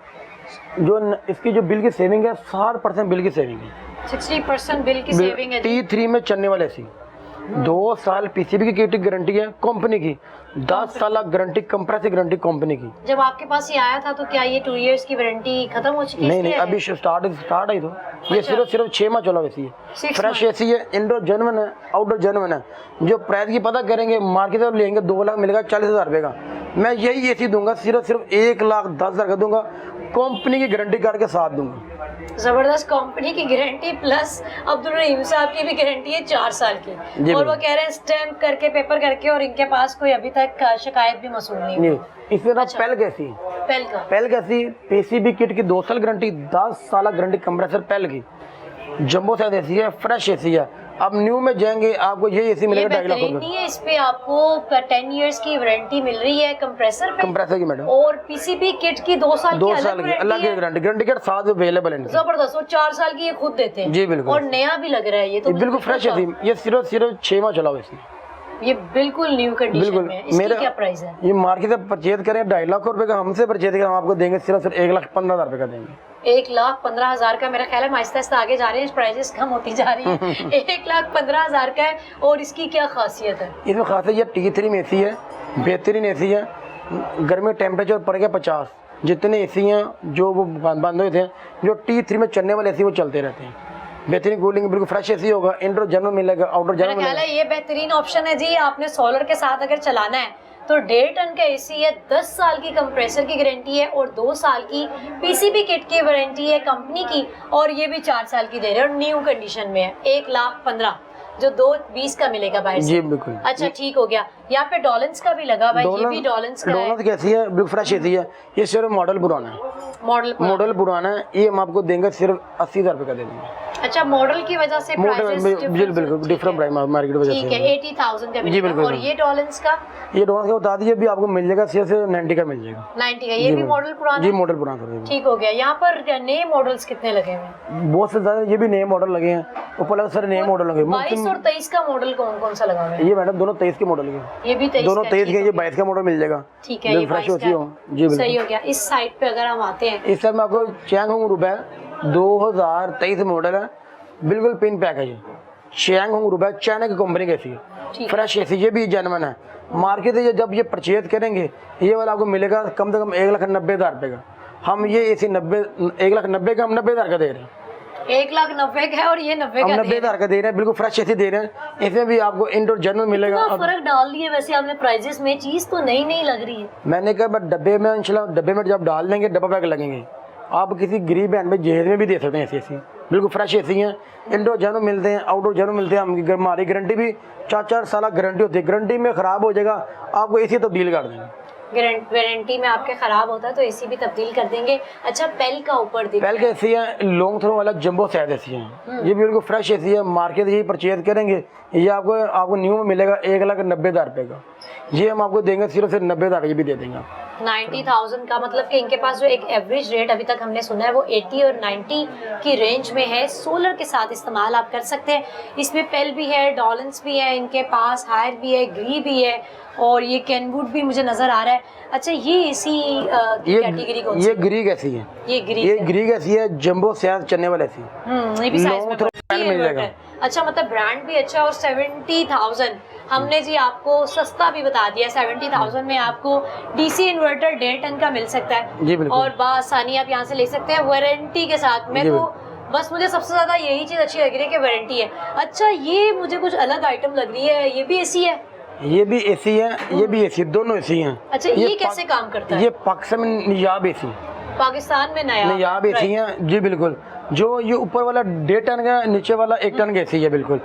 इसकी जो बिल की सेविंग है 60% बिल की सेविंग है। 60% बिल की सेविंग है जी। T3 में चलने वाले एसी, 2 साल पीसीबी की किट की गारंटी है कंपनी की, 10 साल गारंटी कंप्रेसर गारंटी कंपनी की। जब आपके पास ये आया था तो क्या ये 2 इयर्स की वारंटी खत्म हो चुकी है? नहीं, अभी स्टार्ट आई तो ये सिर्फ 6 माह चला वैसी है। फ्रेश एसी है, इंडोर जेन्युइन है, आउटडोर जेन्युइन है। जो प्राइस की पता करेंगे मार्केट में लेंगे 2 लाख मिलेगा 40,000 रुपये का। मैं यही एसी दूंगा सिर्फ 1,10,000 का दूंगा, कंपनी की गारंटी कार्ड के साथ दूंगा। जबरदस्त कंपनी की गारंटी प्लस अब्दुल रहीम साहब की भी गारंटी है 4 साल की, और वो कह रहे हैं स्टैम्प करके पेपर करके, और इनके पास कोई अभी तक शिकायत भी मौसूल नहीं हुई। इसमें ना पेल कैसी पेल कैसी पीसीबी किट की 2 साल गारंटी, 10 साल गारंटी कंप्रेसर पेल की, जंबो साइज एसी है, फ्रेश एसी है। अब न्यू में जाएंगे आपको ये एसी मिलेगा 2.5 लाख रुपए। नहीं है, इस पे आपको 10 इयर्स की वारंटी मिल रही है कंप्रेसर की मैडम, और पीसीबी किट की 2 साल की अलग गारंटी के साथ अवेलेबल है। जबरदस्त, वो 4 साल की ये खुद देते हैं। जी बिल्कुल, और नया भी लग रहा है ये तो बिल्कुल फ्रेश एसी। ये सिर्फ 6 माह चला वैसे, ये बिल्कुल न्यू कंडीशन में है। इसकी क्या प्राइस है? ये मार्केट से परचेज करें 2.5 लाख रुपए का, हमसे परचेज करें हम आपको देंगे सिर्फ 1,15,000 रुपए का देंगे। 1,15,000 का। मेरा ख्याल है आहिस्ता आहिस्ता आगे जा रहे हैं, प्राइसेस कम होती जा रही है। 1,15,000 का है। और इसकी क्या खासियत है? इसमें खासियत ये T3 में एसी है, बेहतरीन एसी है। गर्मी टेम्परेचर पड़ गया 50, जितने एसी हैं जो वो बंद हुए थे, जो T3 में चलने वाले एसी वो चलते रहते हैं। बेहतरीन कूलिंग, बिल्कुल फ्रेश एसी होगा, इंडोर जनरल मिलेगा, आउटडोर जनरल मिलेगा। ये बेहतरीन ऑप्शन है जी। आपने सोलर के साथ अगर चलाना है तो 1.5 टन का एसी है, 10 साल की कंप्रेसर की गारंटी है, और 2 साल की पीसीबी किट की वारंटी है कंपनी की, और ये भी 4 साल की दे रहे हैं, और न्यू कंडीशन में है। 1,15,000 जो 2,20 का मिलेगा बाहर से। जी बिल्कुल। अच्छा ठीक हो गया। यहाँ पे डॉलन्स का भी लगा भाई, ये भी डॉलन्स का है। डॉलन्स कैसी है? बिल्कुल फ्रेश एसी है। ये सिर्फ मॉडल पुराना है, मॉडल पुराना है। ये हम आपको देंगे सिर्फ 80,000 रुपए का दे देंगे। अच्छा, मॉडल की वजह से बिल्कुल डिफरेंट प्राइस मार्केट वजह से। ठीक है, 80,000 का मिलेगा। और ये डॉलन्स का बता दीजिए, भी आपको मिल जाएगा सिर्फ 90 का मिल जाएगा। 90 का। ये भी मॉडल पुराना? जी मॉडल पुराना। ठीक हो गया। यहाँ पर नए मॉडल्स कितने लगे हुए हैं? बहुत से ज्यादा, ये भी नए मॉडल लगे हैं, ऊपर लगे सारे नए मॉडल लगे। 22 और 23 का मॉडल कौन सा लगा हुआ है? ये मैडम दोनों 23 के मॉडल के। ये भी 23 दोनों 23 के। ये 22 का मॉडल मिल जाएगा। ठीक है, ये फ्रेश होती हो। जी बिल्कुल सही हो गया। इस साइड पे अगर हम आते हैं, इस साइड में आपको चैंग होंग रुपए 2023 मॉडल है, बिल्कुल पिन पैक है। ये चैंग होंग रुपए, चाइना की कंपनी की एसी है, फ्रेश एसी। ये भी जेन्युइन है। मार्केट से जब ये परचेज करेंगे, ये वाला आपको मिलेगा कम से कम 1,90,000 रुपए का। हम ये एसी 1,90,000 का हम 90,000 का दे रहे हैं। 1,90,000 का है, और ये 90,000 का दे रहे हैं। बिल्कुल फ्रेश एसी दे रहे हैं। इसमें भी आपको इंडोर जनरल मिलेगा। फर्क डाल दिया वैसे आपने प्राइजेस में, चीज तो नई लग रही है। मैंने कहा डब्बे में इंशाल्लाह, डब्बे में जब डाल देंगे डब्बा पैक लगेंगे, आप किसी गरीब बहन में जहेज में भी दे सकते हैं एसी। बिल्कुल फ्रेश एसी हैं, इंडोर जनरल मिलते हैं, आउटडोर जनरल मिलते हैं। हमारी गारंटी भी 4 साल गारंटी होती है। गारंटी में खराब हो जाएगा आपको एसी तब्दील कर देंगे। वारंटी में आपके खराब होता है तो एसी भी तब्दील कर देंगे। अच्छा, पेल का ऊपर पेल का एसी है, लॉन्ग थ्रो वाला जंबो साइज एसी है। ये भी बिल्कुल फ्रेश एसी है। मार्केट यही परचेज करेंगे, ये आपको न्यू में मिलेगा 1,90,000 रुपए का। ये हम आपको देंगे सिर्फ 90,000 ये भी दे देंगे। 90,000 का मतलब कि इनके पास जो एक एवरेज रेट अभी तक हमने सुना है वो 80 और 90 की रेंज में है। सोलर के साथ इस्तेमाल आप कर सकते हैं। इसमें पेल भी है, डॉलन्स भी है इनके पास, हायर भी है, ग्री भी है, और ये कैनवुड भी मुझे नजर आ रहा है। अच्छा, ये एसी कैटेगरी कौन सी? ये ग्रीक एसी है। ये ग्रीक एसी है, जंबो साइज चलने वाला एसी। ये भी साइज में मिल जाएगा। अच्छा, मतलब ब्रांड भी अच्छा। और 70,000 हमने जी आपको सस्ता भी बता दिया। 70,000 में आपको डीसी इन्वर्टर 1.5 टन का मिल सकता है। जी बिल्कुल। और बासानी आप यहाँ से ले सकते हैं वारंटी के साथ में। तो बस मुझे सबसे ज्यादा यही चीज अच्छी लग रही है कि वारंटी है। अच्छा, ये मुझे कुछ अलग आइटम लग रही है, ये भी एसी है? ये भी एसी है, ये भी एसी, दोनों एसी हैं। अच्छा, ये कैसे काम करता है? ये पाकिस्तान में नियाब एसी, पाकिस्तान में नियाब एसी है। जी बिल्कुल। जो ये ऊपर वाला 1.5 टन का, नीचे वाला 1 टन का एसी है। बिल्कुल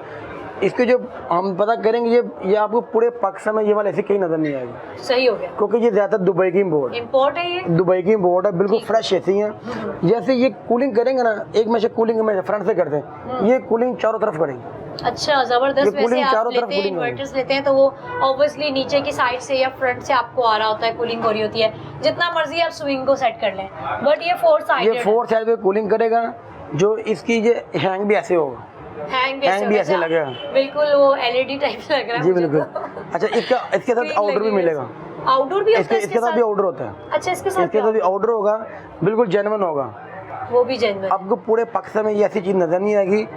इसके जो हम पता करेंगे, ये आपको पूरे पाकिस्तान में ये वाला ऐसे कहीं नजर नहीं आएगा। सही हो गया, क्योंकि ये ज्यादा दुबई की इम्पोर्ट है। ये दुबई की इम्पोर्ट है। बिल्कुल फ्रेश एसी है। जैसे ये कूलिंग करेंगे ना, एक में से कूलिंग में फ्रंट से करते हैं, ये कूलिंग चारों तरफ करेंगे। अच्छा, जबरदस्त। वैसे आप लेते हैं इन्वर्टर्स लेते हैं तो वो ऑब्वियसली नीचे की साइड से या फ्रंट से आपको आ रहा होता है, कूलिंग हो रही होती है। जितना मर्जी आप स्विंग को सेट कर लें, बट ये 4 साइड पे कूलिंग करेगा। जो इसकी ये हैंग भी ऐसे होगा, हैंग भी ऐसे लगेगा। बिल्कुल वो एलईडी टाइप लग रहा है। जी बिल्कुल। अच्छा, इसके साथ आउटडोर भी मिलेगा। आउटडोर भी होता है इसके साथ भी आउटडोर होता है। अच्छा, इसके साथ भी आउटडोर होगा। बिल्कुल जेन्युइन होगा, वो भी जेन्युइन। आपको पूरे पाकिस्तान में ये ऐसी चीज नजर नहीं आएगी।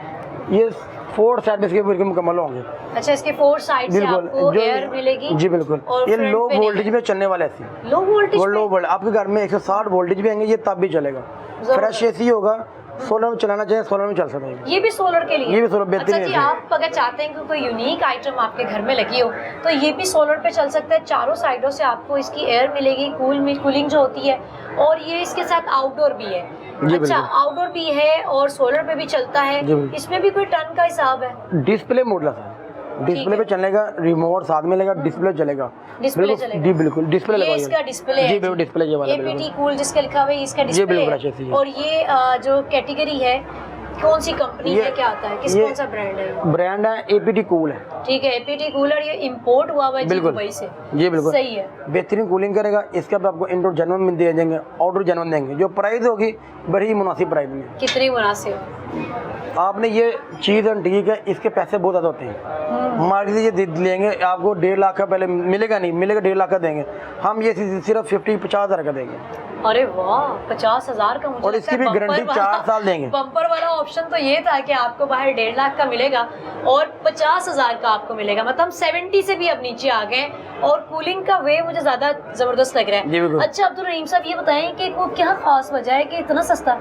ये 4 साइड इसके बिल्कुल मुकम्मल होंगे। अच्छा, इसके 4 साइड से आपको एयर मिलेगी। जी बिल्कुल, ये लो वोल्टेज में चलने वाले ऐसी लो वोल्टेज, लो वोल्ट आपके घर में 160 वोल्टेज भी आएंगे, ये तब भी चलेगा। फ्रेश एसी होगा, सोलर में चलाना चाहिए, सोलर में चल सकता है। ये भी सोलर के लिए, ये भी सोलर बेहतरीन अच्छा जी, आप अगर चाहते हैं कि कोई यूनिक आइटम आपके घर में लगी हो तो ये भी सोलर पे चल सकता है। चारों साइडों से आपको इसकी एयर मिलेगी, कूलिंग जो होती है, और ये इसके साथ आउटडोर भी है। अच्छा, आउटडोर भी है और सोलर पे भी चलता है। इसमें भी कोई टन का हिसाब है? डिस्प्ले मोडलेस है, डिस्प्ले पे चलेगा, रिमोट साथ में लेगा, डिस्प्ले चलेगा। डिस्प्ले चलेगा जी बिल्कुल, डिस्प्ले ये लगा इसका डिस्प्ले है जी बिल्कुल, डिस्प्ले ये वाला APT कूल जिसका लिखा हुआ है, इसका डिस्प्ले है। और ये जो कैटेगरी है, कौन सी कंपनी है, क्या आता है, कौन सा ब्रांड है? ब्रांड है APT कूल है। ठीक है, APT कूलर, ये इंपोर्ट हुआ हुआ है दुबई से। जी बिल्कुल सही है, बेहतरीन कूलिंग करेगा। इसके बाद आपको इंडोर जेन्युइन में दे देंगे, आउटडोर जेन्युइन देंगे। जो प्राइस होगी बड़ी मुनासिब प्राइस में। कितनी मुनासिब? आपने ये चीज़ ठीक है, इसके पैसे बहुत ज़्यादा होते हैं। मार्केट से ये लेंगे आपको 1.5 लाख का, पहले मिलेगा नहीं, मिलेगा 1.5 लाख का देंगे हम, ये सिर्फ 50-50 हज़ार का देंगे। अरे वाह, 50,000 का। मुझे और इसकी भी गारंटी 4 साल देंगे। बम्पर वाला ऑप्शन तो ये था कि आपको बाहर 1.5 लाख का मिलेगा और 50,000 का आपको मिलेगा, मतलब हम 70 से भी अब नीचे आ गए। और कूलिंग का वे मुझे ज्यादा जबरदस्त लग रहा है। अच्छा अब्दुल रहीम साहब, ये बताएं कि वो क्या खास वजह है कि इतना सस्ता?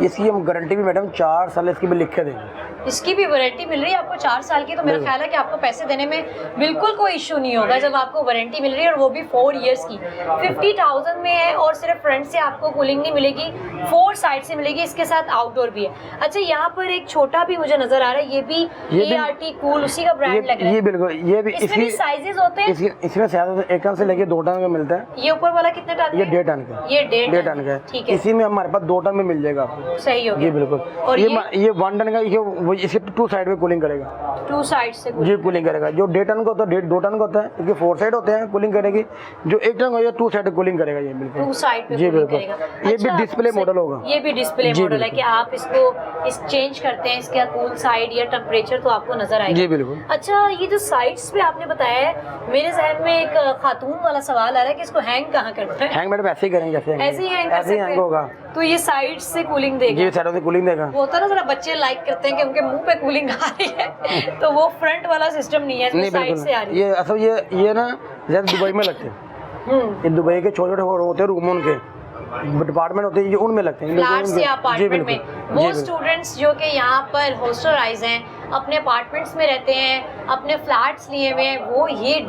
इसकी हम गारंटी भी मैडम 4 साल इसकी भी लिख के देंगे। इसकी भी वारंटी मिल रही है आपको 4 साल की, तो मेरा ख्याल है कि आपको पैसे देने में बिल्कुल कोई इशू नहीं होगा जब आपको वारंटी मिल रही है, और वो भी 4 इयर्स की। 50,000 में है और सिर्फ फ्रंट से आपको कूलिंग नहीं मिलेगी, 4 साइड से मिलेगी, इसके साथ आउटडोर भी है। अच्छा, यहाँ पर एक छोटा भी मुझे नजर आ रहा है, ये भी ART कूल उसी का ब्रांड लग रहा है। ये बिल्कुल, ये भी इसमें भी साइजेस होते हैं। इसमें 1 टन से लेके 2 टन का मिलता है। ये ऊपर वाला कितने टन? ये 1.5 टन का। ये 1.5 टन का है। ठीक है, इसी में हमारे पास 2 टन में मिल जाएगा आपको। सही हो गया जी बिल्कुल। और ये 1 टन का, इसके 2 साइड में कूलिंग करेगा, 2 साइड से जी कूलिंग करेगा। जो 1.5 टन का होता है, 2 टन का होता है, क्योंकि 4 साइड होते हैं कूलिंग करेगी। जो 1 टन का होगा 2 साइड कूलिंग करेगा, ये बिल्कुल 2 साइड पे जी बिल्कुल। करेगा। ये भी डिस्प्ले मॉडल होगा, ये भी डिस्प्ले मॉडल है कि आप इसको चेंज करते हैं, इसका कूल साइड या टेम्परेचर तो आपको नजर आएगा। जी बिल्कुल। अच्छा, ये जो साइड्स पे आपने बताया है, मेरे जहन में एक खातून वाला सवाल आ रहा है कि इसको हैंग कहाँ करते हैं? हैंग मैडम ऐसे ही करेंगे, जैसे ऐसे ही हैंग कर सकते हैं। होगा तो ये साइड से कूलिंग देगा, जी साइडों से कूलिंग देगा। वो होता है ना, जरा बच्चे लाइक करते हैं कि उनके मुंह पे कूलिंग आ रही है, तो वो फ्रंट वाला सिस्टम नहीं है, इसमें साइड से आ रही है। ये असल ये ना जैसे दुबई में लगते हैं, ये दुबई के छोटे छोटे होते हैं रूम, उनके डिपार्टमेंट होते हैं, ये उनमें लगते हैं, फ्लैट्स या अपार्टमेंट में। वो स्टूडेंट्स जो कि यहाँ पर हॉस्टलाइज हैं, अपने अपार्टमेंट्स में रहते हैं, अपने फ्लैट्स लिए हुए हैं, वो ये भी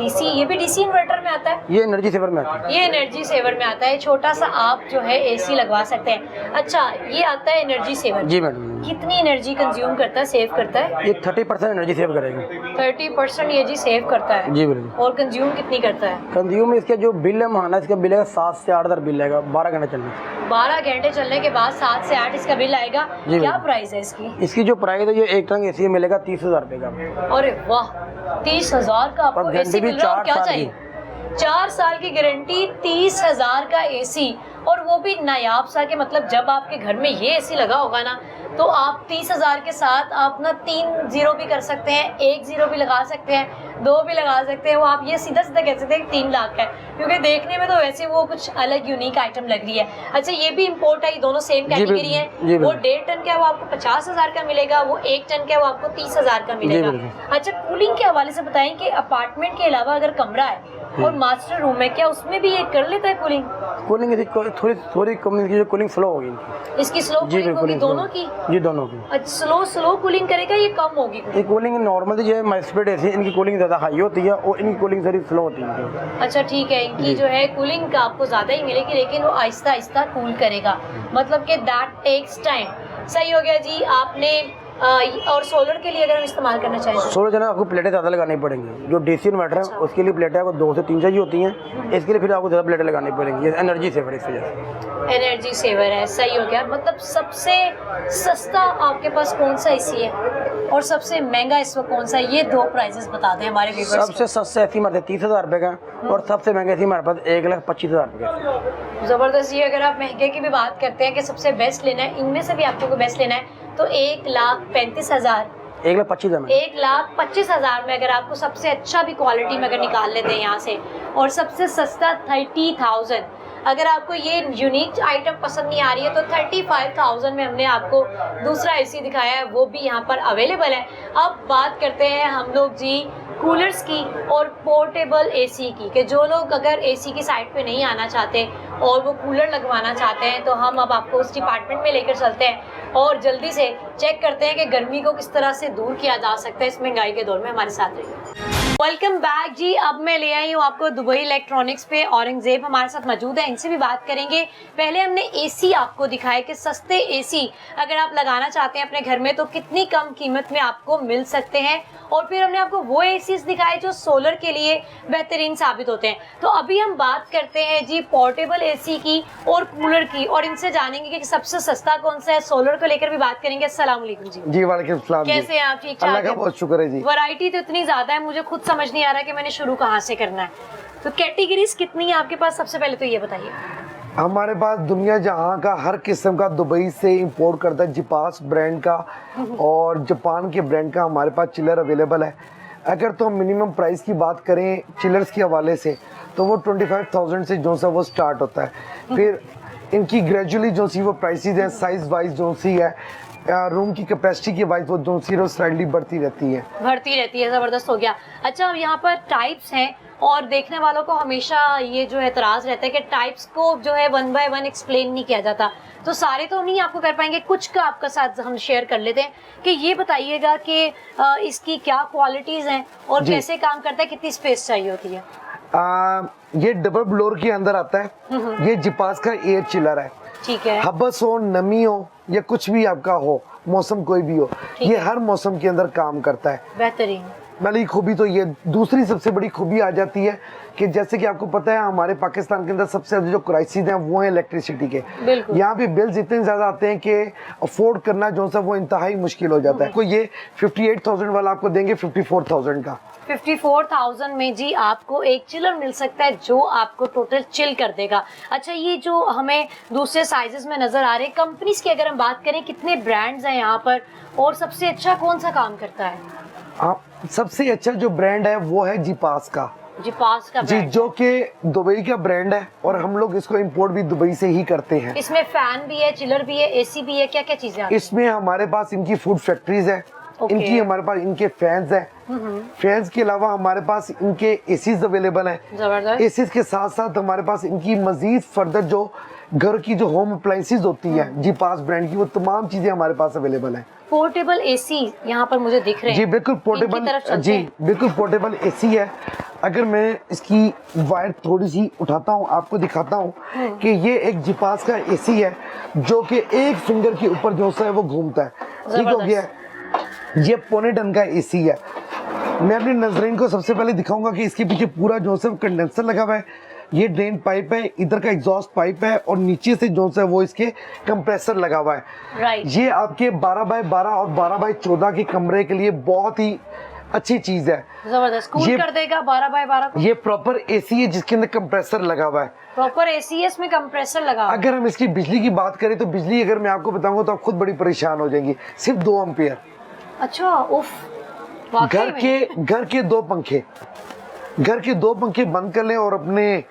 डीसी इन्वर्टर में आता है, ये एनर्जी सेवर में आता है। ये एनर्जी सेवर में आता है। छोटा सा आप जो है AC लगवा सकते हैं। अच्छा, ये आता है एनर्जी सेवर। जी मैडम। कितनी एनर्जी कंज्यूम करता है, सेव करता है? ये 30% एनर्जी सेव करेगा। 30% ये जी सेव करता है जी बिल्कुल। और कंज्यूम कितनी करता है? कंज्यूम इसका जो बिल है महाना, इसका बिल है 7 से 8 हज़ार बिल आएगा 12 घंटे चलने से। 12 घंटे चलने के बाद 7 से 8 इसका बिल आएगा। क्या प्राइस है इसकी? इसकी जो प्राइस है, ये 1 टन AC मिलेगा 30,000 रुपये का। अरे वाह, 30,000 का आपको AC मिल रहा है, क्या चाहिए? 4 साल की गारंटी, 30,000 का AC, और वो भी नायाब सा के, मतलब जब आपके घर में ये AC लगा होगा ना, तो आप 30,000 के साथ आप ना 3 जीरो भी कर सकते हैं, 1 जीरो भी लगा सकते हैं, 2 भी लगा सकते हैं। वो आप ये सीधा सीधा कह सकते हैं कि 3 लाख का है, क्योंकि देखने में तो वैसे वो कुछ अलग यूनिक आइटम लग रही है। अच्छा, ये भी इम्पोर्ट है, ये दोनों सेम कैटेगरी है। वो 1.5 टन का है, वो आपको 50,000 का मिलेगा, वो 1 टन का है, वो आपको 30,000 का मिलेगा। अच्छा, कूलिंग के हवाले से बताएं कि अपार्टमेंट के अलावा अगर कमरा है और मास्टर रूम है, क्या उसमें भी ये कर लेता है कूलिंग? कूलिंग थोड़ी कम की, जो कूलिंग स्लो होगी इसकी स्लो कूलिंग होगी दोनों की? जी दोनों की। अच्छा, स्लो कूलिंग करेगा, ये कम होगी? ये कूलिंग नॉर्मल जो है माइस्पीड ऐसी, इनकी कूलिंग ज़्यादा हाई होती है और इनकी कूलिंग थोड़ी स्लो होती है। अच्छा ठीक है, इनकी जो है कूलिंग का आपको ज़्यादा ही मिलेगी, लेकिन वो आहिस्ता आहिस्ता कूल करेगा, मतलब कि दैट टेक्स टाइम। सही हो गया जी। आपने और सोलर के लिए अगर हम इस्तेमाल करना चाहें, सोलर जो है आपको प्लेटें ज़्यादा लगानी पड़ेंगी। जो DC इन्वर्टर है उसके लिए प्लेटें आपको 2 से 3 चाहिए होती हैं, इसके लिए फिर आपको ज़्यादा प्लेटें लगानी पड़ेंगी। ये एनर्जी सेवर इस वजह से। एनर्जी सेवर है, सही हो गया। मतलब सबसे सस्ता आपके पास कौन सा AC है और सबसे महंगा इस वक्त कौन सा है? ये 2 प्राइसेस बता दें हमारे व्यूअर्स। सबसे सस्ता AC हमारे 30,000 रुपये का, और सबसे महंगा AC हमारे पास 1,25,000 रुपये का। ज़बरदस्त। ये अगर आप महंगे की भी बात करते हैं कि सबसे बेस्ट लेना है, इनमें से भी आपको कोई बेस्ट लेना है, तो 1,35,000 1,25,000 में अगर आपको सबसे अच्छा भी क्वालिटी में अगर निकाल लेते हैं यहाँ से, और सबसे सस्ता 30,000, अगर आपको ये यूनिक आइटम पसंद नहीं आ रही है तो 35,000 में हमने आपको दूसरा एसी दिखाया है, वो भी यहाँ पर अवेलेबल है। अब बात करते हैं हम लोग जी कूलर्स की और पोर्टेबल एसी की, कि जो लोग अगर एसी की साइड पे नहीं आना चाहते और वो कूलर लगवाना चाहते हैं, तो हम अब आपको उस डिपार्टमेंट में लेकर चलते हैं और जल्दी से चेक करते हैं कि गर्मी को किस तरह से दूर किया जा सकता है इस महंगाई के दौर में। हमारे साथ रहिए। वेलकम बैक जी। अब मैं ले आई हूँ आपको दुबई इलेक्ट्रॉनिक्स पे, औरंगजेब हमारे साथ मौजूद है, इनसे भी बात करेंगे। पहले हमने एसी आपको दिखाया कि सस्ते एसी अगर आप लगाना चाहते हैं अपने घर में तो कितनी कम कीमत में आपको मिल सकते हैं, और फिर हमने आपको वो एसीज दिखाए जो सोलर के लिए बेहतरीन साबित होते हैं। तो अभी हम बात करते हैं जी पोर्टेबल एसी की और कूलर की, और इनसे जानेंगे कि सबसे सस्ता कौन सा है। सोलर को लेकर भी बात करेंगे। अस्सलाम वालेकुम जी। जी वालेकुम सलाम। कैसे हैं आप? ठीक ठाक? अल्लाह का बहुत शुक्र है जी। वैरायटी तो इतनी ज्यादा है, मुझे खुद समझ नहीं आ रहा कि मैंने शुरू कहाँ से करना है। तो कैटेगरीज कितनी है आपके पास, सबसे पहले तो ये बताइए। हमारे पास दुनिया जहाँ का हर किस्म का दुबई से इंपोर्ट करता है, जिपास ब्रांड का और जापान के ब्रांड का हमारे पास चिलर अवेलेबल है। अगर तो हम मिनिमम प्राइस की बात करें चिलर्स के हवाले से तो वो 25,000 से जो सा वो स्टार्ट होता है। फिर इनकी ग्रेजुअली जो सी वो प्राइसेस हैं, साइज वाइज जो सी है, रूम की कैपेसिटी के वाइज वो जो सी वो स्लाइडली बढ़ती रहती है। ज़बरदस्त हो गया। अच्छा, अब यहाँ पर टाइप्स हैं और देखने वालों को हमेशा ये जो एतराज़ रहता है कि टाइप्स को जो है 1 बाय 1 एक्सप्लेन नहीं किया जाता, तो सारे तो नहीं आपको कर पाएंगे, कुछ का आपका साथ हम शेयर कर लेते हैं कि ये बताइएगा कि इसकी क्या क्वालिटीज़ हैं और कैसे काम करता है, कितनी स्पेस चाहिए होती है। ये डबल ब्लोर के अंदर आता है। ये जिपास का एयर चिलर है। ठीक है। हबस हो, नमी हो या कुछ भी आपका हो, मौसम कोई भी हो, ये हर मौसम के अंदर काम करता है। बेहतरीन। पहली खूबी तो ये, दूसरी सबसे बड़ी खूबी आ जाती है कि जैसे कि आपको पता है हमारे पाकिस्तान के अंदर सबसे ज्यादा जो क्राइसिस हैं वो है इलेक्ट्रिसिटी के। यहाँ पे बिल्स इतने ज्यादा आते हैं कि अफोर्ड करना जो सा वो इंतहाई मुश्किल हो जाता है। तो ये 58,000 वाला आपको देंगे 54,000 का। 54,000 में जी आपको एक चिलर मिल सकता है जो आपको टोटल चिल कर देगा। अच्छा, ये जो हमें दूसरे साइजेस में नजर आ रहे हैं, कंपनीज की अगर हम बात करें, कितने ब्रांड्स हैं यहाँ पर और सबसे अच्छा कौन सा काम करता है? आप सबसे अच्छा जो ब्रांड है वो है जिपास का। जिपास का जी, जो कि दुबई का ब्रांड है और हम लोग इसको इंपोर्ट भी दुबई से ही करते हैं। इसमें फैन भी है, चिलर भी है, एसी भी है, क्या क्या चीजें हैं? इसमें हमारे पास इनकी फूड फैक्ट्रीज है, इनकी हमारे पास इनके फैंस हैं। फैंस के अलावा हमारे पास इनके एसीज अवेलेबल हैं। जबरदस्त। एसीज के साथ साथ हमारे पास इनकी मजीद फर्दर जो घर की जो होम अप्लायंसेस होती है जिपास ब्रांड की, वो तमाम चीजें हमारे पास अवेलेबल हैं। पोर्टेबल एसी यहाँ पर मुझे दिख रहे हैं। जी बिल्कुल पोर्टेबल, जी बिल्कुल पोर्टेबल एसी है। अगर मैं इसकी वायर थोड़ी सी उठाता हूँ आपको दिखाता हूँ कि ये एक जिपास का एसी है जो कि एक फिंगर के ऊपर जो सा है वो घूमता है। ठीक हो गया। ये 1.25 टन का एसी है। मैं अपने नजरीन को सबसे पहले दिखाऊंगा कि इसके पीछे पूरा जो है कंडेंसर लगा हुआ है, ये ड्रेन पाइप है, इधर का एग्जॉस्ट पाइप है और नीचे से जो है वो इसके कंप्रेसर लगा हुआ है। राइट। ये आपके 12 बाय 12 और 12 बाय 14 के कमरे के लिए बहुत ही अच्छी चीज है। जबरदस्त कूल कर देगा 12 बाय 12 को। ये प्रॉपर एसी है जिसके अंदर कंप्रेसर लगा हुआ है। प्रॉपर एसी है, इसमें कंप्रेसर लगा हुआ है। अगर हम इसकी बिजली की बात करें तो बिजली अगर मैं आपको बताऊंगा तो आप खुद बड़ी परेशान हो जाएंगी। सिर्फ 2 एम्पियर। अच्छा, उफ। घर के 2 पंखे, घर के 2 पंखे बंद कर लें और अपने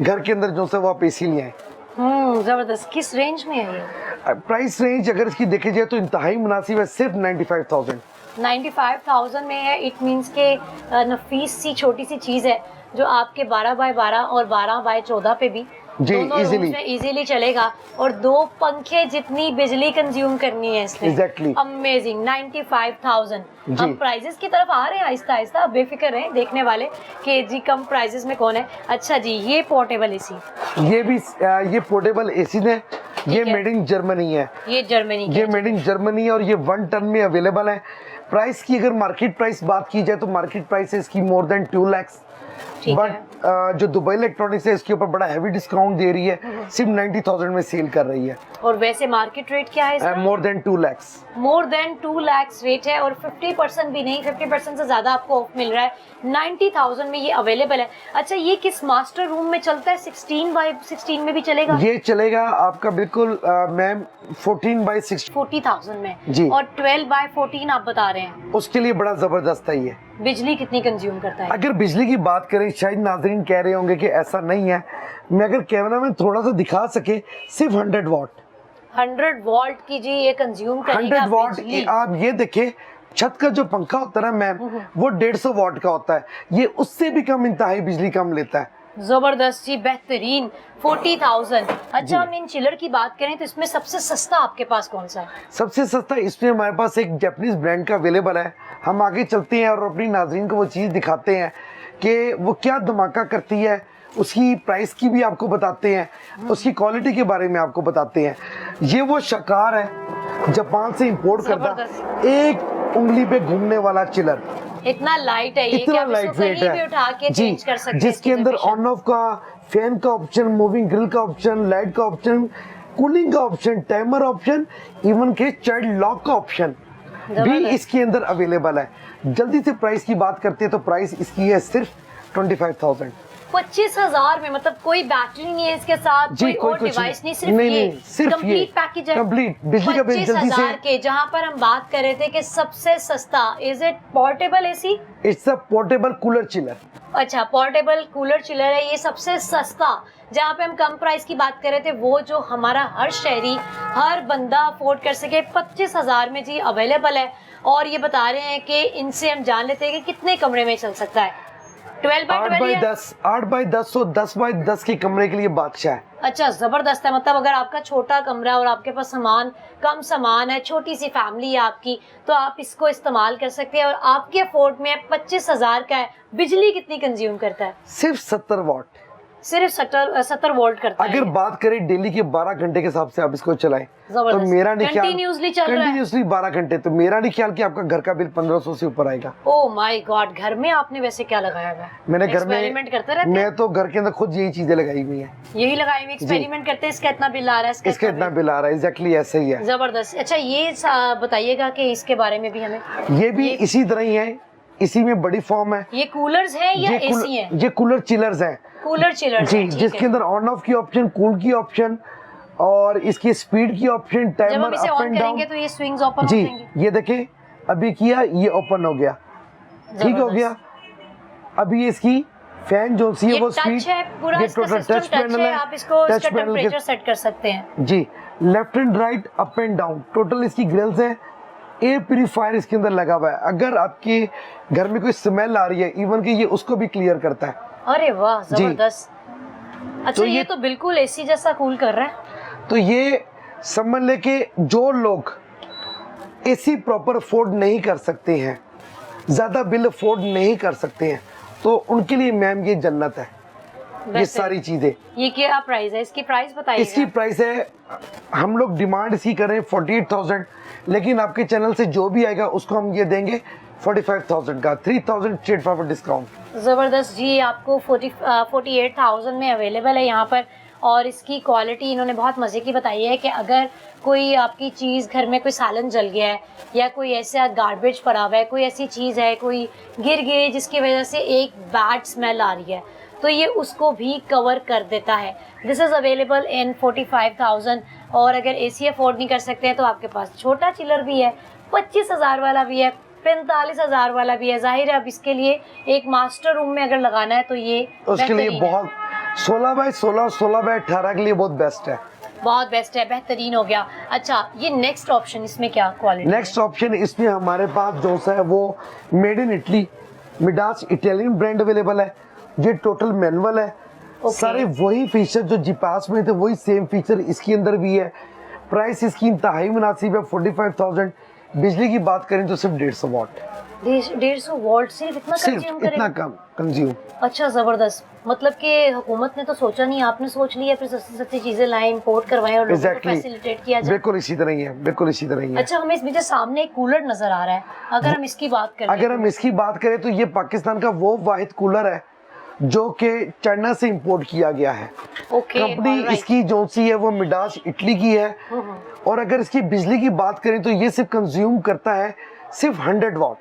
घर के अंदर जो है वो आप एसी ले आए। जबरदस्त। किस रेंज में है ये? प्राइस रेंज अगर इसकी देखी जाए तो इंतहाई मुनासिब है, सिर्फ 95,000। 95,000 में है। इट मीन्स के नफीस सी छोटी सी चीज है जो आपके 12 बाय 12 और 12 बाय 14 पे भी जी इजीली चलेगा, और 2 पंखे जितनी बिजली कंज्यूम करनी है इसने। एग्जैक्टली। अमेजिंग। 95,000। हम प्राइजेस की तरफ आ रहे हैं आहिस्ता आहिस्ता, बेफिक्र हैं देखने वाले कि जी कम प्राइजेस में कौन है। अच्छा जी, ये पोर्टेबल एसी, ये पोर्टेबल एसी है, ये मेड इन जर्मनी है। ये जर्मनी ये मेड इन जर्मनी है और ये 1 टन में अवेलेबल है। प्राइस की अगर मार्केट प्राइस बात की जाए तो मार्केट प्राइस है इसकी मोर देन 2 लाख। बट जो दुबई इलेक्ट्रॉनिक्स है इसके ऊपर बड़ा हैवी डिस्काउंट दे रही है, सिर्फ 90,000 में सेल कर रही है। और वैसे मार्केट रेट क्या है इसका? More than 2 lakh. More than 2 lakh rate है और 50% भी नहीं, 50% से ज्यादा आपको ऑफ मिल रहा है। 90,000 में ये अवेलेबल है। अच्छा, ये किस मास्टर रूम में चलता है? 16 बाय 16 में भी चलेगा? ये चलेगा आपका बिल्कुल मैम 14 बाय 16। 40,000 में जी। और 12 बाय 14 आप बता रहे हैं, उसके लिए बड़ा जबरदस्त है ये। बिजली कितनी कंज्यूम करता है? अगर बिजली की बात करें, शायद नाज़रीन कह रहे होंगे कि ऐसा नहीं है, मैं अगर कैमरा में थोड़ा सा दिखा सके, सिर्फ 100 वाट 100 वॉल्ट की जी ये कंज्यूम करेगा 100 वाट। बिजली। आप ये देखें, छत का जो पंखा होता है ना मैम, वो 150 वाट का होता है, ये उससे भी कम इंतहाई बिजली कम लेता है। जबरदस्त जी, बेहतरीन। 40,000। अच्छा, हम इन चिलर की बात करें तो इसमें सबसे सस्ता आपके पास कौन सा है? सबसे सस्ता इसमें हमारे पास एक जापानीज ब्रांड का अवेलेबल है। हम आगे चलते हैं और अपनी नाज़रीन को वो चीज़ दिखाते हैं कि वो क्या धमाका करती है, उसकी प्राइस की भी आपको बताते हैं, उसकी क्वालिटी के बारे में आपको बताते हैं। ये वो शकार है, जापान से इंपोर्ट करता, एक उंगली पे घूमने वाला चिलर, इतना लाइट है ये कि इतना आप इसको लाइट वेट कहीं भी उठा के है जी, चेंज कर सकते हैं। जिसके इसकी अंदर position। ऑन ऑफ का, फैन का ऑप्शन, मूविंग ग्रिल का ऑप्शन, लाइट का ऑप्शन, कूलिंग का ऑप्शन, टाइमर ऑप्शन, इवन के चाइल्ड लॉक का ऑप्शन भी इसके अंदर अवेलेबल है। जल्दी से प्राइस की बात करते हैं तो प्राइस इसकी है सिर्फ 25,000। 25,000 में, मतलब कोई बैटरी नहीं है इसके साथ, जी, कोई कोई और कुछ डिवाइस नहीं, नहीं, सिर्फ ये सिर्फ कंप्लीट ये पैकेज है। कंप्लीट बिजली का बिल जल्दी से। 25,000 के, जहाँ पर हम बात कर रहे थे कि सबसे सस्ता, is it portable AC? It's a portable cooler chiller. अच्छा, पोर्टेबल कूलर चिलर है ये सबसे सस्ता। जहाँ पे हम कम प्राइस की बात कर रहे थे, वो जो हमारा हर शहरी, हर बंदा अफोर्ड कर सके, 25,000 में जी अवेलेबल है। और ये बता रहे हैं कि इनसे हम जान लेते हैं कि कितने कमरे में चल सकता है। 12 बाई 8 बाई 10, 8 बाई 10 और 10 बाई 10 के कमरे के लिए बादशाह है। अच्छा, जबरदस्त है। मतलब अगर आपका छोटा कमरा है और आपके पास कम सामान है, छोटी सी फैमिली है आपकी, तो आप इसको इस्तेमाल कर सकते हैं। और आपके अफोर्ड में 25,000 का है। बिजली कितनी कंज्यूम करता है? सिर्फ 70 वाट, सिर्फ 70 वोल्ट करता है। अगर बात करें डेली के 12 घंटे के हिसाब से आप इसको चलाएं तो जबरदस्त। मेरा नहीं ख्याल, कंटिन्यूअसली चल रहा है। कंटिन्यूअसली 12 घंटे, तो मेरा नहीं ख्याल कि आपका घर का बिल 1500 से ऊपर आएगा। ओह माय गॉड, घर में आपने वैसे क्या लगाया हुआ है? मैंने घर में एक्सपेरिमेंट करते रहते हैं? मैं तो घर के अंदर खुद यही चीजें लगाई हुई हैं। यही लगाई हुई एक्सपेरिमेंट करते हैं। इसका इतना बिल आ रहा है, इसका इतना बिल आ रहा है, एग्जैक्टली ऐसे ही है। जबरदस्त। अच्छा, ये बताइएगा कि इसके बारे में भी हमें। ये भी इसी तरह ही है, इसी में बड़ी फॉर्म है। ये कूलर्स हैं या एसी हैं? ये कूलर चिलर्स हैं। कूलर चिलर जी, जिसके अंदर ऑन ऑफ की ऑप्शन, कूल की ऑप्शन और इसकी स्पीड की ऑप्शन, जब हम टाइमर इसे अप ऑन एंड डाउन। करेंगे तो ये स्विंग्स ओपन हो जी, जाएंगे। ये देखें, अभी किया, ये ओपन हो गया, ठीक हो गया। अभी इसकी फैन जो सी है वो स्पीड है, पूरा इसका सिस्टम टच है। आप इसको इसका टेंपरेचर सेट कर सकते हैं। जी, left and right, up and down, total इसकी ग्रिल्स है। एयर प्यूरीफायर इसके अंदर लगा हुआ है, अगर आपके घर में कोई स्मेल आ रही है, इवन कि ये उसको भी क्लियर करता है। अरे वाह, जबरदस्त। अच्छा, तो ये तो बिल्कुल एसी जैसा कूल कर रहा है। तो ये समझ ले कि जो लोग एसी प्रॉपर अफोर्ड नहीं कर सकते हैं, ज्यादा बिल अफोर्ड नहीं कर सकते हैं, तो उनके लिए मैम ये जन्नत है। ये सारी चीजें। ये क्या प्राइस है? इसकी प्राइस बताइए। इसकी प्राइस है, हम लोग डिमांड इसकी करें 48,000, लेकिन आपके चैनल से जो भी आएगा उसको हम ये देंगे 45,000 का, 3,000 स्ट्रेट फॉरवर्ड डिस्काउंट। ज़बरदस्त जी, आपको 48,000 में अवेलेबल है यहाँ पर। और इसकी क्वालिटी इन्होंने बहुत मज़े की बताई है कि अगर कोई आपकी चीज़, घर में कोई सालन जल गया है या कोई ऐसा गार्बेज पड़ा हुआ है, कोई ऐसी चीज़ है, कोई गिर गई जिसकी वजह से एक बैड स्मेल आ रही है, तो ये उसको भी कवर कर देता है। This is available in 45,000। और अगर एसी अफोर्ड नहीं कर सकते हैं तो आपके पास छोटा चिलर भी है, 25,000 वाला भी है, 45,000 वाला भी है। जाहिर है अब इसके लिए एक मास्टर रूम में अगर लगाना है तो ये उसके लिए बहुत 16 बाई 16, 16 बाई 18 के लिए बहुत बेस्ट है। बहुत बेस्ट है, बेहतरीन हो गया। अच्छा, ये नेक्स्ट ऑप्शन, इसमें क्या क्वालिटी? नेक्स्ट ऑप्शन इसमें हमारे पास जो सा है वो made in Italy, Midas Italian brand available है। ये टोटल मैनुअल है। सारे वही फीचर जो जीपास में थे वही सेम फीचर इसके अंदर भी है। प्राइस इसकी इंतहाई मुनासिब है, 45,000। बिजली की बात करें तो सिर्फ 150 वाट, 150 वोल्ट, सिर्फ इतना सिर्फ कंज्यूम इतना करेगा? कम कंज्यूम। अच्छा, जबरदस्त। मतलब कि हुकूमत ने तो सोचा नहीं, आपने सोच लिया, फिर सस्ती सस्ती चीजें लाए, इंपोर्ट करवाएं और लोगों को फैसिलिटेट किया जाए। बिल्कुल इसी तरह ही है, बिल्कुल इसी तरह ही है। अच्छा, हमें इसमें सामने एक कूलर नजर आ रहा है, अगर हम इसकी बात करें, अगर हम इसकी बात करें तो ये पाकिस्तान का वो वाहिद कूलर है जो कि चाइना से इंपोर्ट किया गया है। कंपनी इसकी जो सी है वो मिडास इटली की है। और अगर इसकी बिजली की बात करें तो ये सिर्फ कंज्यूम करता है सिर्फ 100 वाट।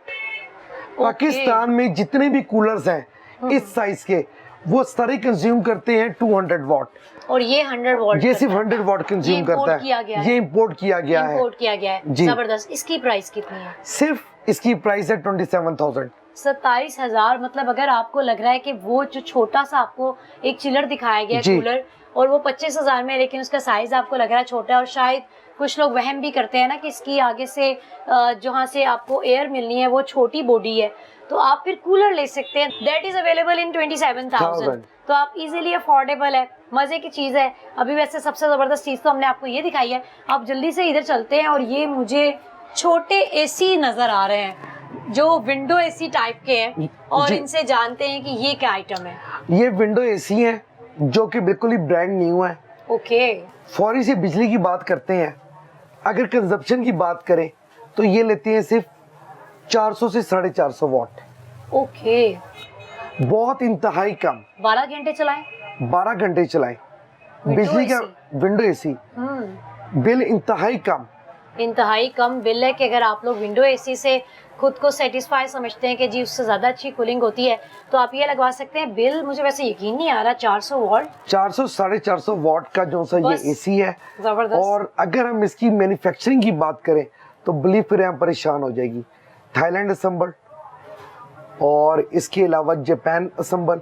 पाकिस्तान में जितने भी कूलर्स हैं इस साइज के, वो सारे कंज्यूम करते हैं 200 वाट। और ये 100 वाट, ये सिर्फ 100 वाट कंज्यूम करता है। ये इंपोर्ट किया गया है। जबरदस्त। इसकी प्राइस कितनी है? सिर्फ इसकी प्राइस है 27,000। 27,000, मतलब अगर आपको लग रहा है कि वो जो छोटा सा आपको एक चिलर दिखाया गया कूलर और वो 25,000 में, लेकिन उसका साइज आपको लग रहा है छोटा, और शायद कुछ लोग वहम भी करते हैं ना कि इसकी आगे से जहाँ से आपको एयर मिलनी है वो छोटी बॉडी है, तो आप फिर कूलर ले सकते हैं। दैट इज अवेलेबल इन 27,000, तो आप इजीली अफोर्डेबल है, मजे की चीज है। अभी वैसे सबसे जबरदस्त चीज तो हमने आपको ये दिखाई है। आप जल्दी से इधर चलते हैं, और ये मुझे छोटे एसी नजर आ रहे हैं जो विंडो एसी टाइप के हैं, और इनसे जानते हैं कि ये क्या आइटम है। ये विंडो एसी है जो कि बिल्कुल ही ब्रांड न्यू है। ओके। फौरी से बिजली की बात करते हैं, अगर कंजप्शन की बात करें तो ये लेती है सिर्फ 400 से 450 वॉट। ओके। बहुत इंतहाई कम। 12 घंटे चलाएं? 12 घंटे चलाएं। बिजली का विंडो एसी, बिल इंतहाई कम। इंतहाई कम बिल है कि अगर आप लोग विंडो एसी से खुद को सेटिस्फाई समझते हैं कि जी उससे ज्यादा अच्छी कूलिंग होती है, तो आप ये लगवा सकते हैं। बिल मुझे वैसे यकीन नहीं आ रहा, 400 वॉट, 400 450 वॉट का जो सा ये एसी है। जबरदस्त। और अगर हम इसकी मैन्युफैक्चरिंग की बात करें तो बिलीव करें आप परेशान हो जाएगी। थाईलैंड असेंबल, और इसके अलावा जापान असेंबल,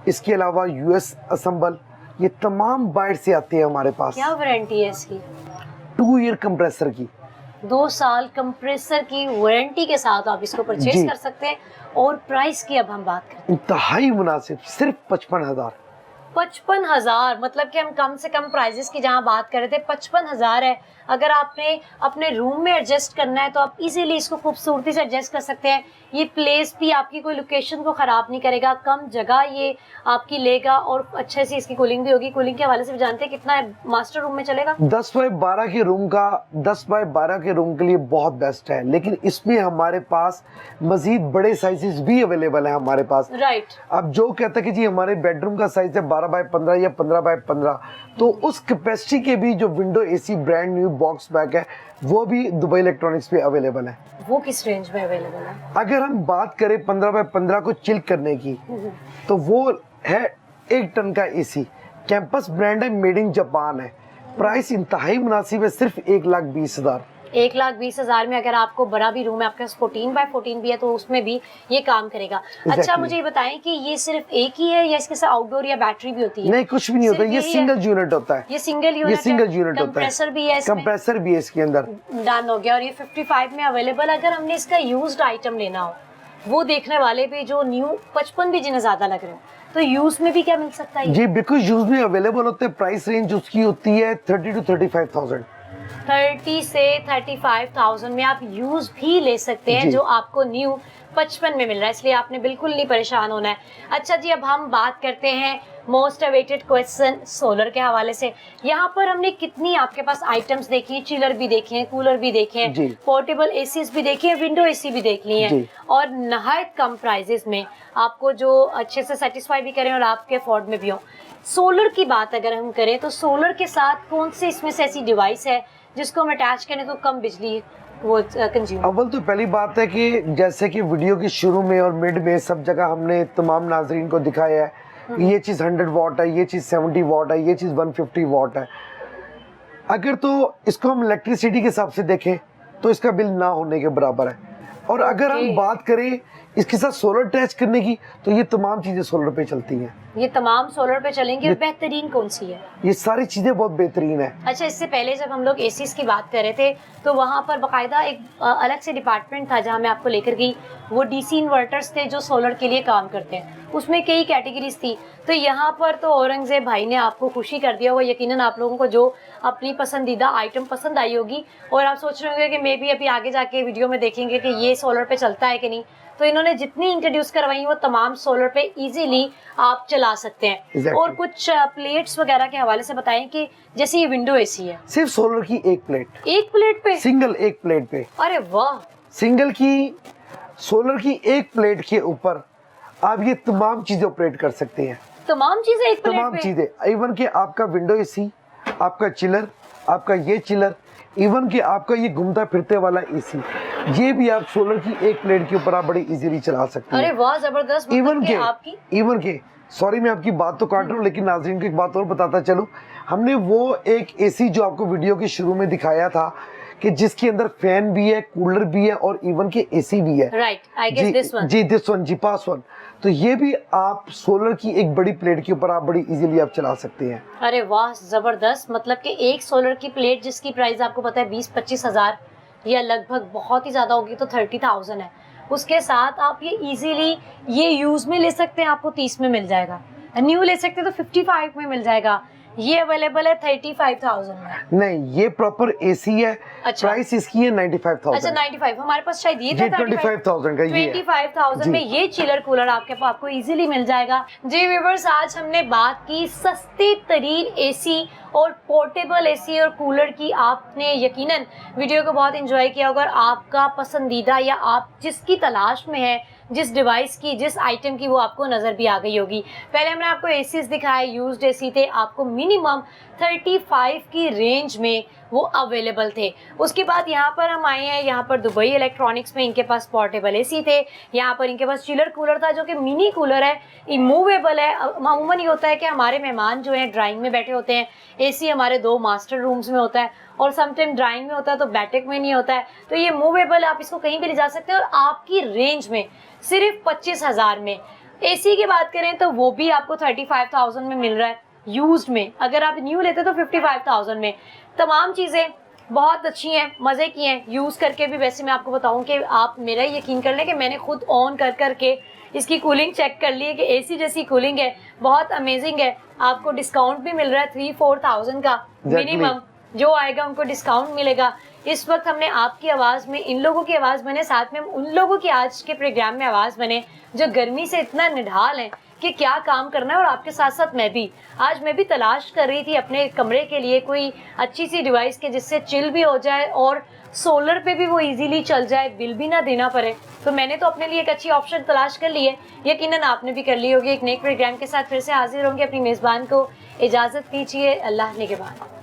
इसके अलावा यूएस असेंबल, ये तमाम बाहर से आते हैं हमारे पास। क्या वारंटी है इसकी? 2 ईयर कंप्रेसर की, 2 साल कंप्रेसर की वारंटी के साथ आप इसको परचेज कर सकते हैं। और प्राइस की अब हम बात करते हैं, इंतहाई मुनासिब, सिर्फ 55,000। 55,000, मतलब कि हम कम से कम प्राइजेस की जहाँ बात कर रहे थे, 55,000 है। अगर आपने अपने रूम में एडजस्ट करना है तो आप इजीली इसको खूबसूरती से एडजस्ट कर सकते हैं। ये प्लेस भी आपकी कोई लोकेशन को ख़राब नहीं करेगा, कम जगह ये आपकी लेगा, और अच्छे से इसकी कूलिंग भी होगी। कूलिंग के हवाले से भी जानते हैं कितना मास्टर रूम में चलेगा। 10 बाय 12 के रूम का, 10 बाय 12 के रूम के लिए बहुत बेस्ट है, लेकिन इसमें हमारे पास मजीद बड़े साइजेस भी अवेलेबल है हमारे पास। राइट। अब जो कहता है कि जी हमारे बेडरूम का साइज है 12 बाय 15 या 15 बाय 15, तो उस कैपेसिटी के भी जो window AC brand new box bag है वो भी दुबई इलेक्ट्रॉनिक्स पे अवेलेबल है। वो किस रेंज में अवेलेबल है? अगर हम बात करें 15 बाय 15 को चिल करने की, तो वो है 1 टन का एसी, कैंपस ब्रांड है, मेड इन जापान है। प्राइस इंतहाई मुनासिब है, सिर्फ 1,20,000। 1,20,000 में अगर आपको बड़ा भी रूम है, आपके पास 14 बाय 14 भी है, तो उसमें भी ये काम करेगा। अच्छा, मुझे ये बताएं कि ये सिर्फ एक ही है या इसके साथ आउटडोर या बैटरी भी होती है? नहीं, कुछ भी नहीं होता, ये सिंगल यूनिट होता है। ये सिंगल यूनिट होता है। कंप्रेसर भी है इसमें? कंप्रेसर भी है इसके अंदर। डन हो गया। और ये 55 में अवेलेबल। अगर हमने इसका यूज्ड आइटम लेना हो, वो देखने वाले भी जो न्यू 55 भी जिन्हें ज्यादा लग रहे हो, तो यूज में भी क्या मिल सकता है? जी बिल्कुल, यूज में अवेलेबल होते हैं। प्राइस रेंज उसकी होती है 30 to 35,000। 30 से 35,000 में आप यूज भी ले सकते हैं, जो आपको न्यू 55 में मिल रहा है, इसलिए आपने बिल्कुल नहीं परेशान होना है। अच्छा जी, अब हम बात करते हैं मोस्ट अवेटेड क्वेश्चन सोलर के हवाले से। यहाँ पर हमने कितनी आपके पास आइटम्स देखी हैं, चिलर भी देखे हैं, कूलर भी देखे हैं, पोर्टेबल एसीज भी देखे हैं, विंडो एसी भी देख ली हैं, और नहायत कम प्राइजेस में आपको जो अच्छे से सेटिस्फाई भी करें और आपके अफोर्ड में भी हो। सोलर की बात अगर हम करें तो सोलर के साथ कौन से इसमें से ऐसी डिवाइस है जिसको हम अटैच करें तो कम बिजली वो कंज्यूम? अव्वल तो पहली बात है कि जैसे कि वीडियो के शुरू में और मिड में सब जगह हमने तमाम नाजरीन को दिखाया है, ये चीज़ 100 वॉट है, ये चीज़ 70 वॉट है, ये चीज़ 150 वॉट है। अगर तो इसको हम इलेक्ट्रिसिटी के हिसाब से देखें तो इसका बिल ना होने के बराबर है। और अगर हम बात करें इसके साथ सोलर अटैच करने की, तो ये तमाम चीजें सोलर पे चलती हैं। ये तमाम सोलर पे चलेंगी। और बेहतरीन कौन सी है? ये सारी चीजें बहुत बेहतरीन है। अच्छा, इससे पहले जब हम लोग एसीज की बात कर रहे थे तो वहाँ पर बाकायदा एक अलग से डिपार्टमेंट था जहाँ मैं आपको लेकर गई। वो डीसी इन्वर्टर्स थे जो सोलर के लिए काम करते हैं, उसमें कई कैटेगरीज थी। तो यहाँ पर तो औरंगजेब भाई ने आपको खुशी कर दिया होगा, यकीनन आप लोगों को जो अपनी पसंदीदा आइटम पसंद आई होगी, और आप सोच रहे होंगे कि मे भी अभी आगे जाके वीडियो में देखेंगे कि ये सोलर पे चलता है कि नहीं। तो इन्होंने जितनी इंट्रोड्यूस करवाई वो तमाम सोलर पे इजीली आप चला सकते हैं। और कुछ प्लेट्स वगैरह के हवाले से बताएं कि जैसे ये विंडो एसी है, सिर्फ सोलर की एक प्लेट पे सिंगल, एक प्लेट पे। अरे वाह, सिंगल की सोलर की एक प्लेट के ऊपर आप ये तमाम चीजें ऑपरेट कर सकते हैं। तमाम चीजें एक प्लेट पे? तमाम चीजें, इवन के आपका विंडो एसी, आपका चिलर, आपका ये चिलर, इवन कि आपका ये घूमता फिरते वाला एसी, ये भी आप सोलर की एक प्लेट के ऊपर आप बड़ी इजीली चला सकते हैं। अरे वाह, जबरदस्त। इवन के सॉरी मैं आपकी बात तो काट रहा हूँ, लेकिन नाज़रीन को एक बात और बताता चलूं। हमने वो एक एसी जो आपको वीडियो के शुरू में दिखाया था कि जिसके अंदर फैन भी है, कूलर भी है और इवन के एसी भी है। Right, I guess this one. जी दिस वन, जी पास वन। तो ये भी आप सोलर की एक बड़ी प्लेट के ऊपर आप बड़ी इजीली आप चला सकते हैं। अरे वाह, जबरदस्त। मतलब कि एक सोलर की प्लेट जिसकी प्राइस आपको पता है 20-25 हजार या लगभग बहुत ही ज्यादा होगी तो 30,000 है, उसके साथ आप ये इजीली ये यूज में ले सकते हैं, आपको 30 में मिल जाएगा। न्यू ले सकते हैं तो 55 में मिल जाएगा। ये अवेलेबल है 35,000 में। नहीं, ये प्रॉपर एसी है। अच्छा। प्राइस इसकी है 95,000। अच्छा 95, हमारे पास शायद ये था 25,000 का ये है। 25,000 में ये चिलर कूलर आपको इजीली मिल जाएगा। जी व्यूअर्स, आज हमने बात की सस्ते तरीन एसी और पोर्टेबल एसी और कूलर की। आपने यकीनन वीडियो को बहुत एंजॉय किया होगा। आपका पसंदीदा या आप जिसकी तलाश में है, जिस डिवाइस की, जिस आइटम की, वो आपको नज़र भी आ गई होगी। पहले हमने आपको एसीज दिखाए, यूज्ड एसी थे, आपको मिनिमम 35 की रेंज में वो अवेलेबल थे। उसके बाद यहाँ पर हम आए हैं, यहाँ पर दुबई इलेक्ट्रॉनिक्स में इनके पास पोर्टेबल एसी थे। यहाँ पर इनके पास चिलर कूलर था जो कि मिनी कूलर है, इमूवेबल है। अमूमन ये होता है कि हमारे मेहमान जो हैं ड्राइंग में बैठे होते हैं, एसी हमारे 2 मास्टर रूम्स में होता है और समटाइम ड्राइंग में होता है तो बैठक में नहीं होता है, तो ये मूवेबल है, आप इसको कहीं भी ले जा सकते हैं और आपकी रेंज में सिर्फ 25,000 में। एसी की बात करें तो वो भी आपको 35,000 में मिल रहा है यूज्ड में। अगर आप न्यू लेते तो 55,000 में। तमाम चीज़ें बहुत अच्छी हैं, मज़े की हैं यूज़ करके भी। वैसे मैं आपको बताऊं कि आप मेरा यकीन कर लें कि मैंने खुद ऑन कर करके इसकी कूलिंग चेक कर ली है कि एसी जैसी कूलिंग है, बहुत अमेजिंग है। आपको डिस्काउंट भी मिल रहा है 3-4,000 का मिनिमम, जो आएगा उनको डिस्काउंट मिलेगा। इस वक्त हमने आपकी आवाज़ में इन लोगों की आवाज़ बने, साथ में उन लोगों की आज के प्रोग्राम में आवाज़ बने जो गर्मी से इतना निढाल हैं कि क्या काम करना है। और आपके साथ साथ मैं भी तलाश कर रही थी अपने कमरे के लिए कोई अच्छी सी डिवाइस के जिससे चिल भी हो जाए और सोलर पे भी वो इजीली चल जाए, बिल भी ना देना पड़े। तो मैंने तो अपने लिए एक अच्छी ऑप्शन तलाश कर ली है, यकीनन आपने भी कर ली होगी। एक नए प्रोग्राम के साथ फिर से हाजिर होंगे। अपनी मेज़बान को इजाज़त दीजिए, अल्लाह निगहबान।